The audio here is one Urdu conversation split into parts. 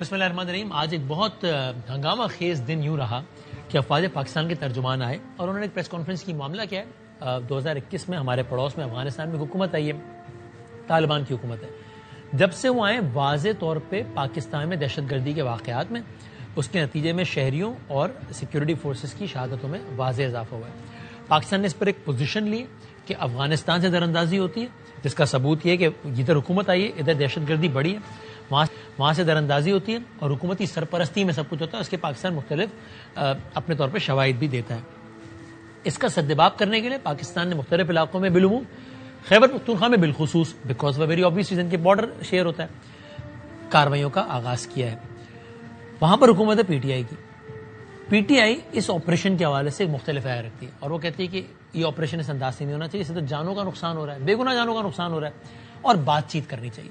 بسم اللہ الرحمن الرحیم. آج ایک بہت ہنگامہ خیز دن یوں رہا کہ افواج پاکستان کے ترجمان آئے اور انہوں نے ایک پریس کانفرنس کی. معاملہ کیا ہے؟ 2021 میں ہمارے پڑوس میں افغانستان میں حکومت آئی ہے, طالبان کی حکومت ہے. جب سے وہ آئے واضح طور پہ پاکستان میں دہشت گردی کے واقعات میں اس کے نتیجے میں شہریوں اور سیکیورٹی فورسز کی شہادتوں میں واضح اضافہ ہوا ہے. پاکستان نے اس پر ایک پوزیشن لی کہ افغانستان سے دراندازی ہوتی ہے, جس کا ثبوت یہ ہے کہ ادھر حکومت آئی ہے, ادھر دہشت گردی بڑھی ہے, وہاں سے دراندازی ہوتی ہے اور حکومتی سرپرستی میں سب کچھ ہوتا ہے. اس کے پاکستان مختلف اپنے طور پہ شواہد بھی دیتا ہے. اس کا سدباب کرنے کے لیے پاکستان نے مختلف علاقوں میں بالعموم خیبر پختونخوا میں بالخصوص بیکاز ویری آبویس ریزن کے بارڈر شیئر ہوتا ہے, کارروائیوں کا آغاز کیا ہے. وہاں پر حکومت ہے پی ٹی آئی کی. پی ٹی آئی اس آپریشن کے حوالے سے مختلف رائے رکھتی ہے اور وہ کہتی ہے کہ یہ آپریشن اس انداز سے نہیں ہونا چاہیے, اس سے تو جانوں کا نقصان ہو رہا ہے, بے گناہ جانوں کا نقصان ہو رہا ہے, اور بات چیت کرنی چاہیے.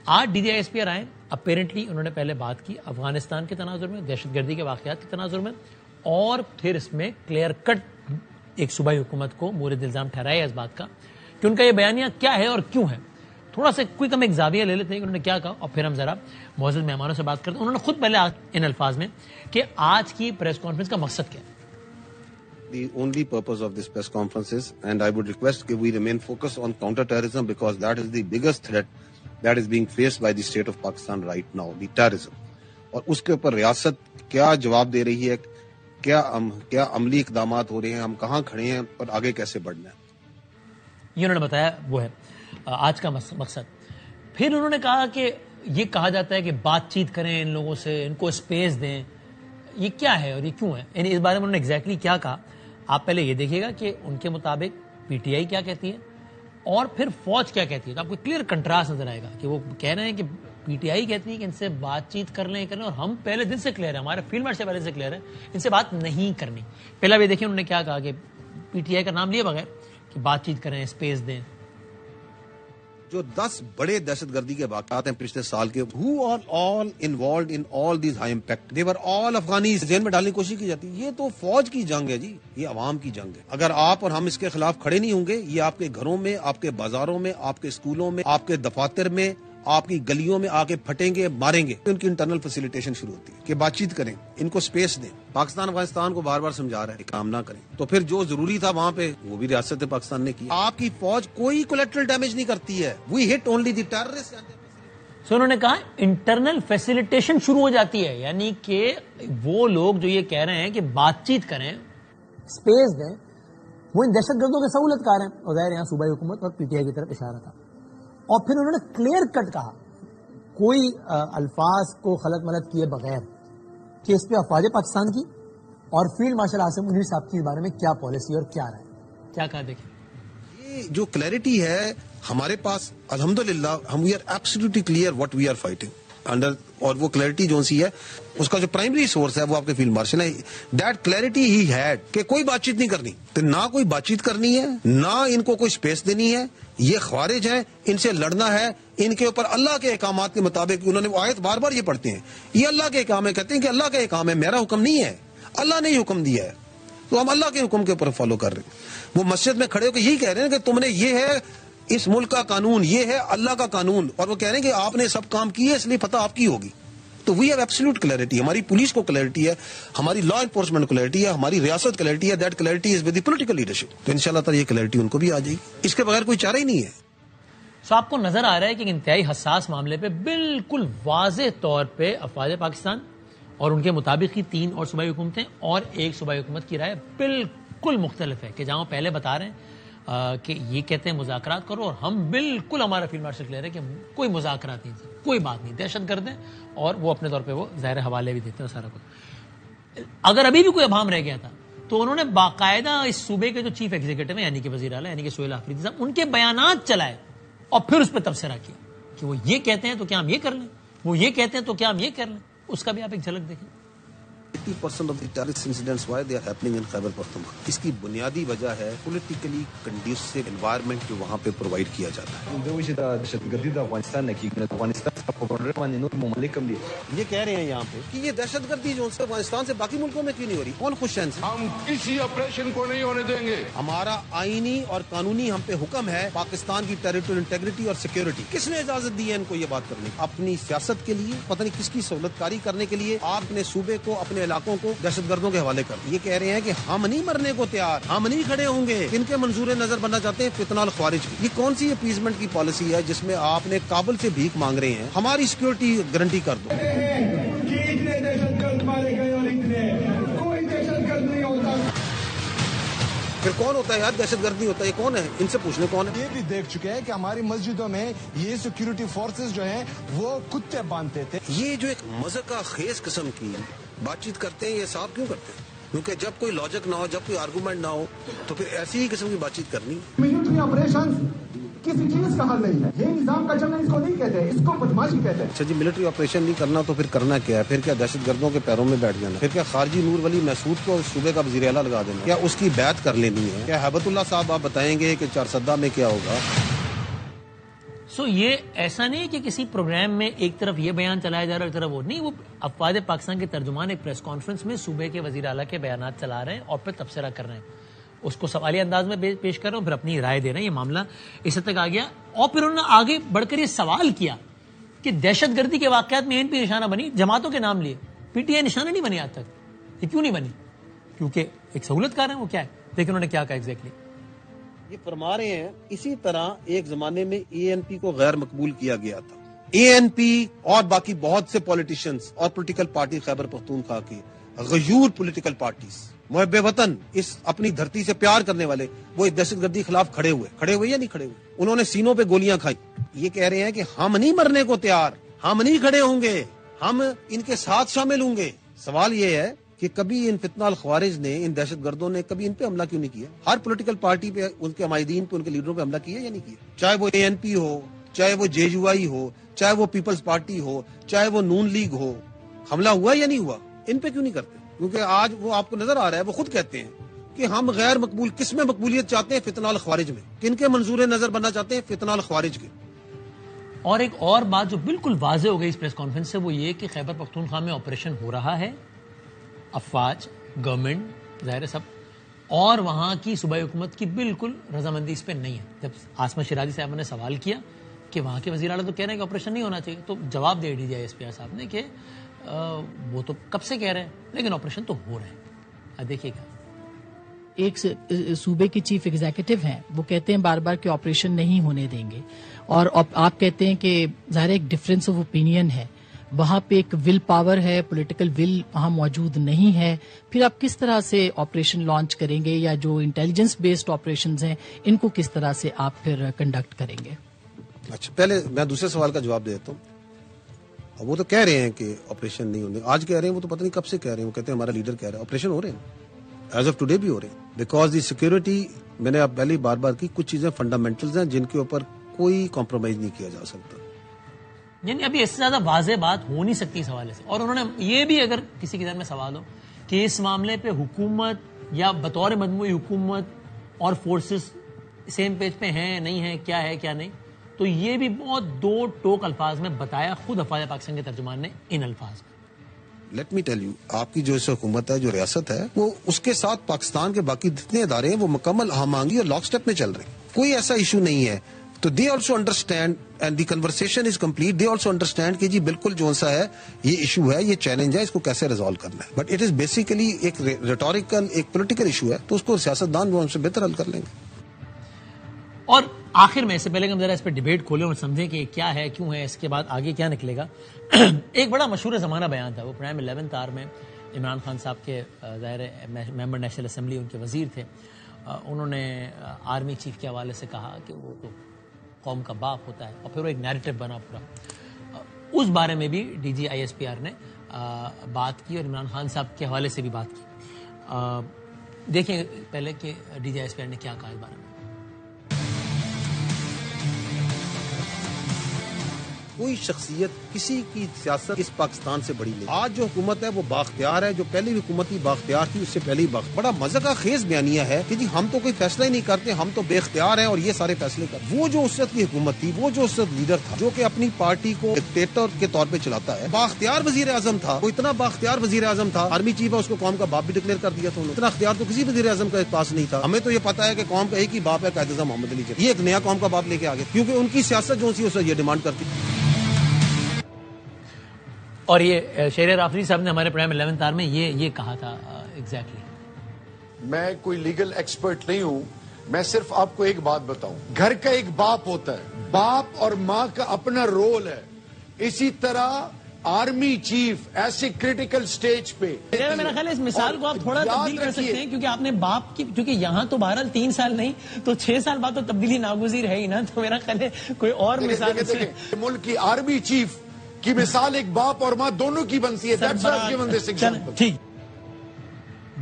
آج D G I S P R آئے, اپیرنٹلی انہوں نے پہلے بات کی افغانستان کے تناظر میں, دہشت گردی کے واقعات کے تناظر میں, اور پھر اس میں کلیئر کٹ ایک صوبائی حکومت کو مورد الزام ٹھہرایا اس بات کا کہ ان کا یہ بیانیہ کیا ہے اور کیوں ہے. تھوڑا سا کوئی ہم ایک زاویہ لے لیتے ہیں کہ انہوں نے کیا کہا اور پھر ہم ذرا معزز مہمانوں سے بات کرتے ہیں. انہوں نے خود پہلے ان الفاظ میں کہ آج کی پریس کانفرنس کا مقصد کیا ہے. The only purpose of this press conference is, and I would request that we remain focused on counter-terrorism because that is the biggest threat that is being faced by the state of Pakistan right now, the terrorism. اور اس کے اوپر ریاست کیا جواب دے رہی ہے, کیا عملی اقدامات ہو رہے ہیں, ہم کہاں کھڑے ہیں اور آگے کیسے بڑھنا ہے, یہ انہوں نے بتایا. وہ ہے آج کا مقصد. پھر انہوں نے کہا کہ یہ کہا جاتا ہے کہ بات چیت کریں ان لوگوں سے, ان کو اسپیس دیں, یہ کیا ہے اور یہ کیوں ہے, یعنی اس بارے میں انہوں نے ایگزیکٹلی کیا کہا. آپ پہلے یہ دیکھیے گا کہ ان کے مطابق پی ٹی آئی کیا کہتی ہے اور پھر فوج کیا کہتی ہے, تو آپ کو کلیئر کنٹراسٹ نظر آئے گا کہ وہ کہہ رہے ہیں کہ پی ٹی آئی کہتی ہے کہ ان سے بات چیت کر لیں اور ہم پہلے دن سے کلیئر ہیں, ہمارے فیلڈ مارچ سے پہلے سے کلیئر ہے, ان سے بات نہیں کرنی. پہلا بھی دیکھیں انہوں نے کیا کہا کہ پی ٹی آئی کا نام لیے بغیر کہ بات چیت کریں, اسپیس دیں. جو 10 بڑے دہشت گردی کے واقعات ہیں پچھلے سال کے, who are all involved in all these high impact, they were all Afghanis, ذہن میں ڈالنے کی کوشش کی جاتی ہے یہ تو فوج کی جنگ ہے جی, یہ عوام کی جنگ ہے. اگر آپ اور ہم اس کے خلاف کھڑے نہیں ہوں گے, یہ آپ کے گھروں میں, آپ کے بازاروں میں, آپ کے اسکولوں میں, آپ کے دفاتر میں, آپ کی گلیوں میں آ کے پھٹیں گے, ماریں گے. ان کی انٹرنل فیسیلیٹیشن شروع ہوتی ہے کہ بات چیت کریں, ان کو سپیس دیں. پاکستان افغانستان کو بار بار سمجھا رہا ہے کام نہ کریں, تو پھر جو ضروری تھا وہاں پہ وہ بھی ریاست پاکستان نے کیا. آپ کی فوج کوئی کولیٹرل ڈیمیج نہیں کرتی ہے, وی ہٹ اونلی دی ٹیررسٹ. سو انہوں نے کہا انٹرنل فیسیلیٹیشن شروع ہو جاتی ہے, یعنی کہ وہ لوگ جو یہ کہہ رہے ہیں کہ بات چیت کریں, اسپیس دیں, وہ ان دہشت گردوں کے سہولت کار ہیں. اور ظاہر یہاں صوبائی حکومت اور پی ٹی آئی کی طرف اشارہ تھا. اور پھر انہوں نے کلیئر کٹ کہا, کوئی الفاظ کو خلط ملط کیے بغیر, کہ اس پہ افواج پاکستان کی اور فیلڈ مارشل عاصم منیر صاحب کے بارے میں کیا پالیسی اور کیا رائے, کیا کہا. دیکھیں یہ جو کلیئرٹی ہے ہمارے پاس الحمدللہ, ہم we are absolutely clear what we are fighting under, اور وہ کلیئرٹی جو سی ہے اس کا جو پرائمری سورس ہے وہ آپ کے فیلڈ مارشل ہے. دیٹ کلیئرٹی ہی ہیڈ کہ کوئی بات چیت نہیں کرنی, تو نہ کوئی بات چیت کرنی ہے, نہ ان کو کوئی سپیس دینی ہے. یہ خوارج ہیں, ان سے لڑنا ہے. ان کے اوپر اللہ کے احکامات کے مطابق, انہوں نے وہ آیت بار بار یہ پڑھتے ہیں, یہ اللہ کے احکام ہے, کہتے ہیں کہ اللہ کا احکام ہے, میرا حکم نہیں ہے, اللہ نے حکم دیا ہے, تو ہم اللہ کے حکم کے اوپر فالو کر رہے ہیں. وہ مسجد میں کھڑے ہو کے یہی کہہ رہے ہیں کہ تم نے, یہ ہے اس ملک کا قانون, یہ ہے اللہ کا قانون, اور وہ کہہ رہے ہیں کہ آپ نے سب کام کیے اس لیے فتح آپ کی ہوگی. تو وی ہیو ایبسلیوٹ کلیئرٹی, ہماری پولیس کو کلیئرٹی ہے, ہماری لا انفورسمنٹ کلیئرٹی ہے, ہماری ریاست کلیئرٹی ہے. That clarity is with the political leadership. تو انشاءاللہ تعالی یہ کلیئرٹی ان کو بھی آ جائے گی, اس کے بغیر کوئی چارہ ہی نہیں ہے. سو آپ کو نظر آ رہا ہے کہ انتہائی حساس معاملے پہ بالکل واضح طور پہ افواج پاکستان اور ان کے مطابق ہی 3 اور صوبائی حکومتیں اور ایک صوبائی حکومت کی رائے بالکل مختلف ہے. کہ جہاں پہلے بتا رہے ہیں کہ یہ کہتے ہیں مذاکرات کرو, اور ہم بالکل, ہمارا فیلڈ مارشل کلیئر ہے کہ کوئی مذاکرات نہیں, کوئی بات نہیں, دہشت گرد ہیں. اور وہ اپنے طور پہ وہ ظاہر حوالے بھی دیتے ہیں سارا کچھ. اگر ابھی بھی کوئی ابہام رہ گیا تھا تو انہوں نے باقاعدہ اس صوبے کے جو چیف ایگزیکٹو ہیں یعنی کہ وزیر اعلیٰ یعنی کہ سہیل آفریدی صاحب, ان کے بیانات چلائے اور پھر اس پہ تبصرہ کیا کہ وہ یہ کہتے ہیں تو کیا ہم یہ کر لیں, وہ یہ کہتے ہیں تو کیا ہم یہ کر لیں. اس کا بھی آپ ایک جھلک دیکھیں. 80% of the terrorist incidents, why they are happening in Khyber Pakhtunkhwa. اس کی بنیادی وجہ ہے politically conducive environment جو وہاں پہ پرووائڈ کیا جاتا ہے. یہ کہہ رہے ہیں یہاں پہ کہ یہ دہشت گردی جو سے افغانستان سے باقی ملکوں میں کیوں نہیں ہو رہی؟ کون خوش ہیں؟ ہم کسی آپریشن کو نہیں ہونے دیں گے. ہمارا آئینی اور قانونی ہم پہ حکم ہے پاکستان کی ٹیریٹوریل انٹیگریٹی اور سیکیورٹی. کس نے اجازت دی ہے ان کو یہ بات کرنے؟ اپنی سیاست کے لیے، پتہ نہیں کس کی سہولت کاری کرنے کے لیے آپ نے صوبے کو، اپنے علاقوں کو دہشت گردوں کے حوالے کر. یہ کہہ رہے ہیں کہ ہم نہیں مرنے کو تیار، ہم نہیں کھڑے ہوں گے. ان کے منظور نظر بننا چاہتے ہیں فتنہ الخوارج کی. یہ کون سی اپیزمنٹ کی پالیسی ہے جس میں آپ نے کابل سے بھیک مانگ رہے ہیں ہماری سیکیورٹی گارنٹی کر دو؟ پھر کون ہوتا ہے یار دہشت گرد نہیں ہوتا؟ یہ کون ہے؟ ان سے پوچھنے کون ہے. یہ بھی دیکھ چکے ہیں کہ ہماری مسجدوں میں یہ سیکیورٹی فورسز جو ہیں وہ کتے باندھتے تھے. یہ جو ایک مذہقہ خیز قسم کی بات چیت کرتے ہیں یہ صاحب کیوں کرتے ہیں؟ کیونکہ جب کوئی لاجک نہ ہو، جب کوئی آرگومنٹ نہ ہو تو پھر ایسی ہی قسم کی بات چیت کرنی. ملٹری آپریشن کسی چیز کا حل نہیں ہے. یہ نظام کا چلنا اس کو نہیں کہتے، اس کو بدماشی کہتے ہیں. اچھا جی، ملٹری آپریشن نہیں کرنا تو پھر کرنا کیا ہے؟ پھر کیا دہشت گردوں کے پیروں میں بیٹھ جانا؟ پھر کیا خارجی نور ولی محسود کو صوبے کا وزیر اعلیٰ لگا دینا؟ کیا اس کی بیعت کر لینی ہے؟ کیا ہیبت اللہ صاحب آپ بتائیں گے کہ چارسدہ میں کیا ہوگا؟ یہ ایسا نہیں کہ کسی پروگرام میں ایک طرف یہ بیان چلایا جا رہا ہے ایک طرف وہ نہیں. وہ افواج پاکستان کے ترجمان ایک پریس کانفرنس میں صوبے کے وزیر اعلیٰ کے بیانات چلا رہے ہیں اور پھر تبصرہ کر رہے ہیں. اس کو سوالی انداز میں پیش کر رہے ہیں، پھر اپنی رائے دے رہے ہیں. یہ معاملہ اس حد تک آ گیا اور پھر انہوں نے آگے بڑھ کر یہ سوال کیا کہ دہشت گردی کے واقعات میں NP نشانہ بنی، جماعتوں کے نام لیے. PTI نشانہ نہیں بنی آج تک. یہ کیوں نہیں بنی؟ کیونکہ ایک سہولت کار ہے. وہ کیا ہے؟ لیکن انہوں نے کیا کہا ایگزیکٹلی؟ یہ فرما رہے ہیں اسی طرح ایک زمانے میں ANP کو غیر مقبول کیا گیا تھا. ANP اور باقی بہت سے پولیٹیشنز اور پولیٹیکل پارٹی خیبر پختونخوا کے غیور پولیٹیکل پارٹیز، محب وطن، اس اپنی دھرتی سے پیار کرنے والے، وہ دہشت گردی خلاف کھڑے ہوئے یا نہیں کھڑے ہوئے؟ انہوں نے سینوں پہ گولیاں کھائی. یہ کہہ رہے ہیں کہ ہم نہیں مرنے کو تیار، ہم نہیں کھڑے ہوں گے، ہم ان کے ساتھ شامل ہوں گے. سوال یہ ہے کہ کبھی ان فتنہ الخوارج نے، ان دہشت گردوں نے کبھی ان پہ حملہ کیوں نہیں کیا؟ ہر پولیٹیکل پارٹی پہ، ان کے عمائدین پہ، ان کے لیڈروں پہ حملہ کیا یا نہیں کیا؟ چاہے وہ ANP ہو، چاہے وہ JUI ہو، چاہے وہ پیپلز پارٹی ہو، چاہے وہ نون لیگ ہو. حملہ ہوا یا نہیں ہوا؟ ان پہ کیوں نہیں کرتے؟ کیونکہ آج وہ آپ کو نظر آ رہا ہے، وہ خود کہتے ہیں کہ ہم غیر مقبول. کس میں مقبولیت چاہتے ہیں؟ فتنہ الخوارج میں. کن کے منظور نظر بننا چاہتے ہیں؟ فتنہ الخوارج کے. اور ایک اور بات جو بالکل واضح ہو گئی اس پریس کانفرنس سے وہ یہ کہ خیبر پختونخوا میں آپریشن ہو رہا ہے. افواج، گورنمنٹ، ظاہر سب، اور وہاں کی صوبائی حکومت کی بالکل رضامندی اس پہ نہیں ہے. جب عاصمہ شیرازی صاحب نے سوال کیا کہ وہاں کے وزیر اعلیٰ تو کہہ رہے ہیں کہ آپریشن نہیں ہونا چاہیے، تو جواب دے DGI SPR صاحب نے کہ وہ تو کب سے کہہ رہے ہیں لیکن آپریشن تو ہو رہا ہے. دیکھیے گا، ایک صوبے کی چیف ایگزیکٹو ہیں، وہ کہتے ہیں بار بار کہ آپریشن نہیں ہونے دیں گے، اور آپ کہتے ہیں کہ ظاہر ایک ڈفرینس آف اوپینین ہے. وہاں پہ ایک ول پاور ہے، پولیٹیکل ول وہاں موجود نہیں ہے. پھر آپ کس طرح سے آپریشن لانچ کریں گے، یا جو انٹیلیجنس بیسڈ آپریشنز ہیں ان کو کس طرح سے آپ پھر کنڈکٹ کریں گے؟ اچھا، پہلے میں دوسرے سوال کا جواب دیتا ہوں. وہ تو کہہ رہے ہیں کہ آپریشن نہیں ہونے، آج کہہ رہے ہیں، وہ تو پتہ نہیں کب سے کہہ رہے ہیں. وہ کہتے ہیں ہمارا لیڈر کہہ رہا ہے. آپریشن ہو رہے ہیں، ایز آف ٹوڈے بھی ہو رہے ہیں. بیکاز دی سیکورٹی، میں نے آپ پہلے بار بار کی، کچھ چیزیں فنڈامنٹلز ہیں جن کے اوپر کوئی کمپرومائز نہیں کیا جا سکتا. یعنی ابھی اس سے زیادہ واضح بات ہو نہیں سکتی اس حوالے سے. اور انہوں نے یہ بھی، اگر کسی کے ذہن میں سوال ہو کہ اس معاملے پہ حکومت یا بطور مجموعی حکومت اور فورسز سیم پیج پہ ہیں نہیں ہیں، کیا ہے کیا نہیں، تو یہ بھی بہت دو ٹوک الفاظ میں بتایا خود افواج پاکستان کے ترجمان نے ان الفاظ میں. لیٹ می ٹیل یو، آپ کی جو اس حکومت ہے، جو ریاست ہے، وہ اس کے ساتھ پاکستان کے باقی جتنے ادارے ہیں وہ مکمل ہم آہنگی اور لاک سٹیپ میں چل رہے ہیں. کوئی ایسا ایشو نہیں ہے. تو they also understand and the conversation is complete. They also understand کہ جی بالکل جو سا ہے یہ ایشو ہے، یہ چیلنج ہے، اس کو کیسے ریزالو کرنا ہے. بٹ اٹ از بیسیکلی ایک ریٹوریکل، ایک پولیٹیکل ایشو ہے، تو اس کو سیاستدان وہ ہم سے بہتر حل کر لیں گے. اور آخر میں اس سے پہلے کہ ہم ذرا اس پہ ڈیبیٹ کھولیں اور سمجھیں کہ کیا ہے، کیوں ہے، اس کے بعد آگے کیا نکلے گا. ایک بڑا مشہور زمانہ بیان تھا، وہ پرائم 11th آور میں عمران خان صاحب کے ظاہر ممبر نیشنل اسمبلی، ان کے وزیر تھے، انہوں نے آرمی چیف کے حوالے سے کہا کہ وہ تو قوم کا باپ ہوتا ہے، اور پھر وہ ایک نیریٹو بنا پورا. اس بارے میں بھی DGI SPR نے بات کی اور عمران خان صاحب کے حوالے سے بھی بات کی. دیکھیں پہلے کہ DGI SPR نے کیا کہا اس بارے میں. کوئی شخصیت کسی کی سیاست اس پاکستان سے بڑی نہیں. آج جو حکومت ہے وہ بااختیار ہے, جو پہلی بھی حکومت بااختیار تھی اس سے پہلے ہی بڑا مزہ کا خیز بیانیہ ہے کہ جی ہم تو کوئی فیصلہ ہی نہیں کرتے, ہم تو بے اختیار ہیں اور یہ سارے فیصلے کرتے. وہ جو اس وقت کی حکومت تھی, وہ جو اس وقت لیڈر تھا جو کہ اپنی پارٹی کو ڈکٹیٹر کے طور پہ چلاتا ہے, بااختیار وزیر اعظم تھا. وہ اتنا بااختیار وزیر اعظم تھا, آرمی چیف ہے, اس کو قوم کا باپ بھی ڈکلیئر کر دیا تھا. اتنا اختیار تو کسی وزیر اعظم کے پاس نہیں تھا. ہمیں تو یہ پتا ہے کہ قوم کا ایک ہی باپ ہے, قائد اعظم محمد علی جناح. یہ ایک نیا قوم کا باپ لے کے آگے, کیونکہ ان کی سیاست جو سی اس یہ ڈیمانڈ کرتی. اور یہ شیر رافری صاحب نے ہمارے پروگرام 11 آر میں یہ کہا تھا ایگزیکٹلی. میں کوئی لیگل ایکسپرٹ نہیں ہوں, میں صرف آپ کو ایک بات بتاؤں. گھر کا ایک باپ ہوتا ہے, باپ اور ماں کا اپنا رول ہے. اسی طرح آرمی چیف ایسے کریٹیکل سٹیج پہ, میرا خیال ہے اس مثال کو آپ تھوڑا تبدیل کر سکتے ہیں, کیونکہ آپ نے باپ کی, کیونکہ یہاں تو بہرحال 3 سال نہیں تو 6 سال بعد تو تبدیلی ناگزیر ہے ہی نا. تو میرا خیال ہے کوئی اور مثال ملک کی آرمی چیف کی مثال ایک باپ اور ماں دونوں کی بنتی ہے. ٹھیک,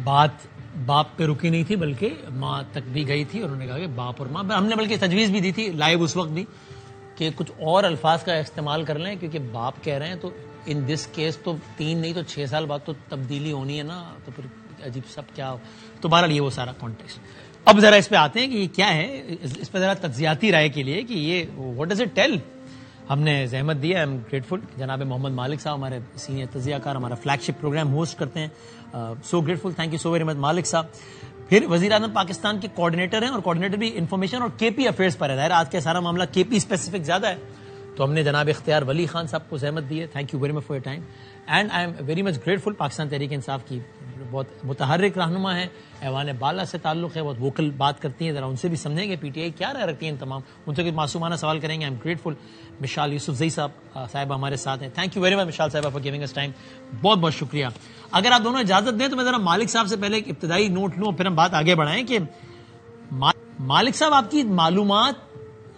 بات باپ پہ رکی نہیں تھی بلکہ ماں تک بھی گئی تھی, اور انہوں نے کہا کہ باپ اور ماں, ہم نے بلکہ تجویز بھی دی تھی لائیو اس وقت بھی کہ کچھ اور الفاظ کا استعمال کر لیں, کیونکہ باپ کہہ رہے ہیں تو ان دس کیس تو 3 نہیں تو 6 سال بعد تو تبدیلی ہونی ہے نا, تو پھر عجیب سب کیا ہو. تو بہرحال یہ وہ سارا کانٹیکسٹ. اب ذرا اس پہ آتے ہیں کہ یہ کیا ہے, اس پہ ذرا تجزیاتی رائے کے لیے کہ یہ واٹ ڈز اٹ ٹیل. ہم نے زحمت دی ہے, آئی ایم گریٹفل. جناب محمد مالک صاحب ہمارے سینئر تجزیہ کار, ہمارا فلیگ شپ پروگرام ہوسٹ کرتے ہیں, so grateful, thank you so very much Malik صاحب. پھر وزیر اعظم پاکستان کے کوآرڈینیٹر ہیں, اور کوآرڈینیٹر بھی انفارمیشن اور کے پی افیئرس پر ہے. آج کا سارا معاملہ کے پی اسپیسیفک زیادہ ہے, تو ہم نے جناب اختیار ولی خان صاحب کو زحمت دی ہے. Thank you very much for your time, and I am very much grateful. Pakistan Tehreek Insaf کی بہت متحرک رہنما ہے, ایوان بالا سے تعلق ہے, بہت ووکل بات کرتی ہیں. ذرا ان سے بھی سمجھیں گے پی ٹی آئی کیا رائے رکھتی ہیں ان تمام, ان سے کچھ معصومانہ سوال کریں گے. I am grateful. Mishal Yousafzai صاحب ہمارے ساتھ ہیں. Thank you very much Mishal صاحبہ فار گیونگ اس ٹائم, بہت بہت شکریہ. اگر آپ دونوں اجازت دیں تو میں ذرا مالک صاحب سے پہلے ایک ابتدائی نوٹ لوں, پھر ہم بات آگے بڑھائیں کہ مالک صاحب آپ کی معلومات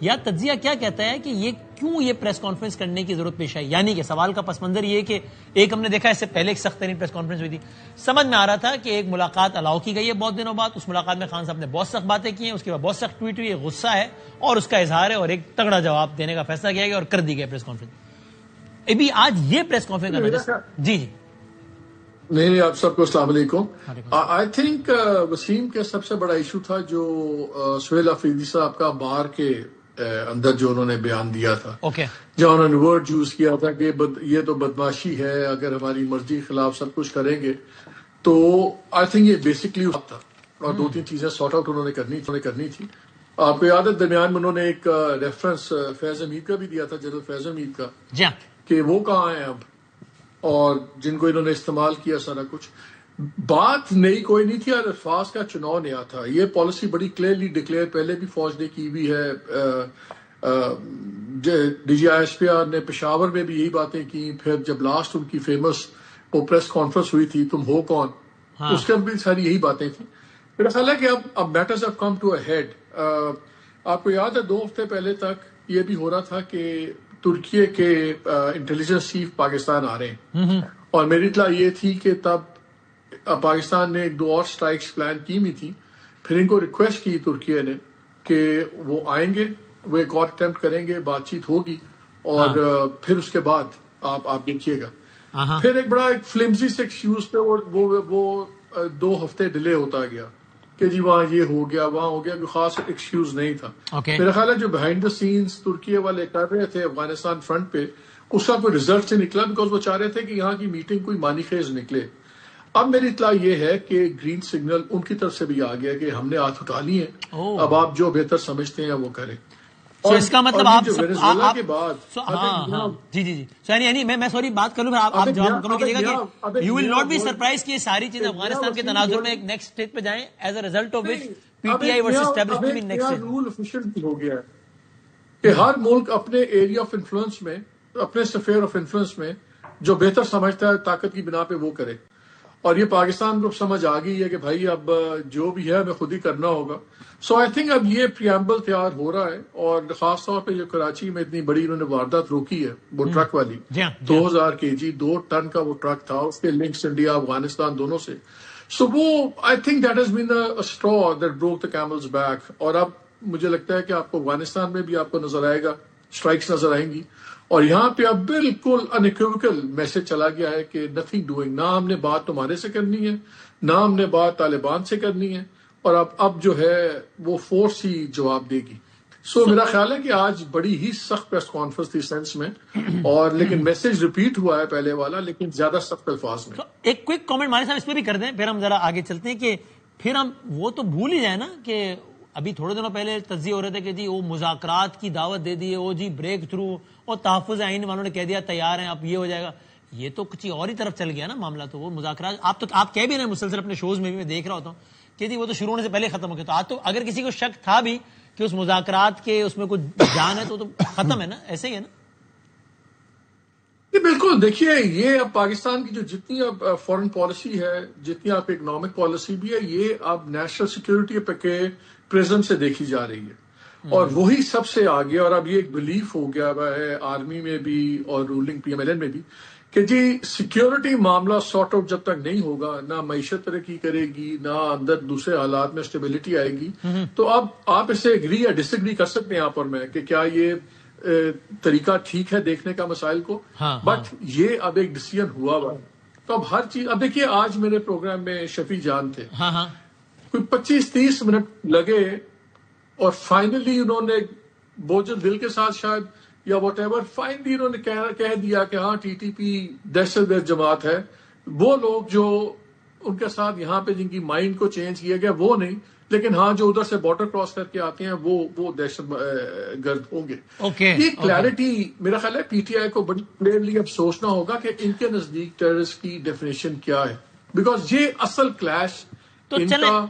یا تجزیہ کیا کہتا ہے کہ یہ کیوں یہ پریس کانفرنس کرنے کی ضرورت پیش آئی. یعنی کہ سوال کا پس منظر یہ کہ ایک ہم نے دیکھا اس سے پہلے ایک سخت ترین پریس کانفرنس ہوئی تھی, سمجھ میں آ رہا تھا کہ ایک ملاقات الاؤ کی گئی ہے بہت دنوں بعد. اس ملاقات میں خان صاحب نے بہت سخت باتیں کی ہیں, اس کے بعد بہت سخت ٹویٹ ہوئی, غصہ ہے اور اس کا اظہار ہے, اور ایک تگڑا جواب دینے کا فیصلہ کیا گیا اور کر دی گئی پریس کانفرنس. ابھی آج یہ پریس کانفرنس جی نہیں, آپ سب کو السلام علیکم. آئی تھنک وسیم کا سب سے بڑا ایشو تھا جو سہیل افریدی صاحب کا بار کے اندر جو انہوں نے بیان دیا تھا, جہاں انہوں نے ورڈ یوز کیا تھا کہ یہ تو بدماشی ہے, اگر ہماری مرضی کے خلاف سب کچھ کریں گے. تو آئی تھنک یہ بیسکلی تھا, اور 2-3 چیزیں سارٹ آؤٹ انہوں نے کرنی تھی. آپ کو یاد ہے درمیان میں انہوں نے ایک ریفرنس فیض حمید کا بھی دیا تھا, جنرل فیض حمید کا, کہ وہ کہاں ہیں اب, اور جن کو انہوں نے استعمال کیا سارا کچھ. بات نئی کوئی نہیں تھی, الفاظ کا چناؤ نیا تھا. یہ پالیسی بڑی کلیئرلی ڈکلیئر پہلے بھی فوج نے کی ہوئی ہے. D G I S P R نے پشاور میں بھی یہی باتیں کی. پھر جب لاسٹ ان کی فیمس وہ پریس کانفرنس ہوئی تھی, تم ہو کون, اس کے بھی ساری یہی باتیں تھیں. میرا خیال ہے کہ اب matters have come to a head. آپ کو یاد ہے 2 ہفتے پہلے تک یہ بھی ہو رہا تھا کہ ترکی کے انٹیلیجنس چیف پاکستان آ رہے ہیں, اور میری اطلاع یہ تھی کہ تب پاکستان نے 1-2 اور سٹرائکس پلان کی ہوئی تھی. پھر ان کو ریکویسٹ کی ترکی نے کہ وہ آئیں گے, وہ ایک اور اٹیمپٹ کریں گے, بات چیت ہوگی, اور پھر اس کے بعد آپ دیکھیے گا. پھر ایک بڑا ایک فلمزی سے ایکسکیوز پہ وہ 2 ہفتے ڈیلے ہوتا گیا کہ جی وہاں یہ ہو گیا, وہاں ہو گیا. کوئی خاص ایکسکیوز نہیں تھا. میرا خیال ہے جو بہائنڈ دا سینس ترکی والے کر رہے تھے افغانستان فرنٹ پہ, اس کا کوئی ریزلٹ سے نکلا, بیکاز وہ چاہ رہے تھے کہ یہاں کی میٹنگ کوئی معنی خیز نکلے. اب میری اطلاع یہ ہے کہ گرین سگنل ان کی طرف سے بھی آ گیا کہ ہم نے ہاتھ اٹھا لی ہیں, اب آپ جو بہتر سمجھتے ہیں وہ کریں. اور اس کا مطلب آپ کے بعد یعنی میں سوری بات کروں, آپ جواب مکمل کیجیے گا کہ you will not be surprise کہ یہ ساری چیزیں افغانستان کے تناظر میں ایک نیکسٹ اسٹیج پہ جائیں, as a result of which P T I versus establishment next role efficient ہو گیا ہے کہ ہر ملک اپنے ایریا آف انفلوئنس میں, اپنے سفیر آف انفلوئنس میں جو بہتر سمجھتا ہے طاقت کی بنا پہ وہ کرے. اور یہ پاکستان کو سمجھ آ گئی ہے کہ بھائی اب جو بھی ہے ہمیں خود ہی کرنا ہوگا. سو آئی تھنک اب یہ پریامبل تیار ہو رہا ہے, اور خاص طور پہ جو کراچی میں اتنی بڑی انہوں نے واردات روکی ہے, وہ ٹرک والی 2000 kg 2 ٹن کا وہ ٹرک تھا, اس کے لنکس انڈیا افغانستان دونوں سے. سو وہ I think that has been a extra that broke the camels back. اور اب مجھے لگتا ہے کہ آپ کو افغانستان میں بھی آپ کو نظر آئے گا, اسٹرائکس نظر آئیں گی, اور یہاں پہ اب بالکل انیکویکل میسج چلا گیا ہے کہ نتھنگ ڈوئنگ، نہ ہم نے بات تمہارے سے کرنی ہے، نہ ہم نے بات طالبان سے کرنی ہے، اور اب جو ہے وہ فورس ہی جواب دے گی. سو میرا خیال ہے کہ آج بڑی ہی سخت پریس کانفرنس تھی سینس میں، اور لیکن میسج ریپیٹ ہوا ہے پہلے والا، لیکن زیادہ سخت الفاظ میں. ایک کوئک کامنٹ مالک صاحب اس پہ بھی کر دیں، پھر ہم ذرا آگے چلتے ہیں کہ پھر ہم وہ تو بھول ہی جائیں نا کہ ابھی تھوڑے دنوں پہلے تجزیے ہو رہے تھے کہ جی وہ مذاکرات کی دعوت دے دی ہے، وہ جی بریک تھرو، اور تحفظ آئین والوں نے کہہ دیا تیار ہیں، اب یہ ہو جائے گا. یہ تو کچھ اور ہی طرف چل گیا نا معاملہ. تو وہ مذاکرات آپ کہہ بھی رہے ہیں مسلسل اپنے شوز میں بھی، میں دیکھ رہا ہوتا ہوں کہ جی وہ تو شروع ہونے سے پہلے ختم ہو گیا. تو آج تو اگر کسی کو شک تھا بھی کہ اس مذاکرات کے اس میں کچھ جان ہے تو ختم ہے نا، ایسے ہی ہے نا. بالکل. دیکھیے یہ اب پاکستان کی جو جتنی اب فورن پالیسی ہے، جتنی آپ اکنامک پالیسی بھی ہے، یہ اب نیشنل سیکیورٹی کے پرزم سے دیکھی جا رہی ہے، اور وہی سب سے آگے. اور اب یہ ایک بلیف ہو گیا ہے آرمی میں بھی اور رولنگ PMLN میں بھی کہ جی سیکیورٹی معاملہ سارٹ آؤٹ جب تک نہیں ہوگا، نہ معیشت ترقی کرے گی، نہ اندر دوسرے حالات میں اسٹیبلٹی آئے گی. تو اب آپ اس سے ایگری یا ڈس ایگری کر سکتے ہیں آپ اور میں کہ کیا یہ طریقہ ٹھیک ہے دیکھنے کا مسائل کو، بٹ یہ اب ایک ڈیسیژن ہوا ہوا. تو اب ہر چیز، اب دیکھیے آج میرے پروگرام میں شفیع جان تھے، کوئی 25-30 منٹ لگے اور فائنلی انہوں نے بوجھل دل کے ساتھ شاید یا واٹ ایور، فائنلی انہوں نے کہہ دیا کہ ہاں TTP دہشت گرد جماعت ہے. وہ لوگ جو ان کے ساتھ یہاں پہ جن کی مائنڈ کو چینج کیا گیا وہ نہیں، لیکن ہاں جو ادھر سے بارڈر کراس کر کے آتے ہیں وہ دہشت گرد ہوں گے. یہ کلیئرٹی میرا خیال ہے PTI کو بڑی کلیئرلی اب سوچنا ہوگا کہ ان کے نزدیک ٹیررسٹ کی ڈیفینیشن کیا ہے، بیکاز یہ اصل کلیش ان کا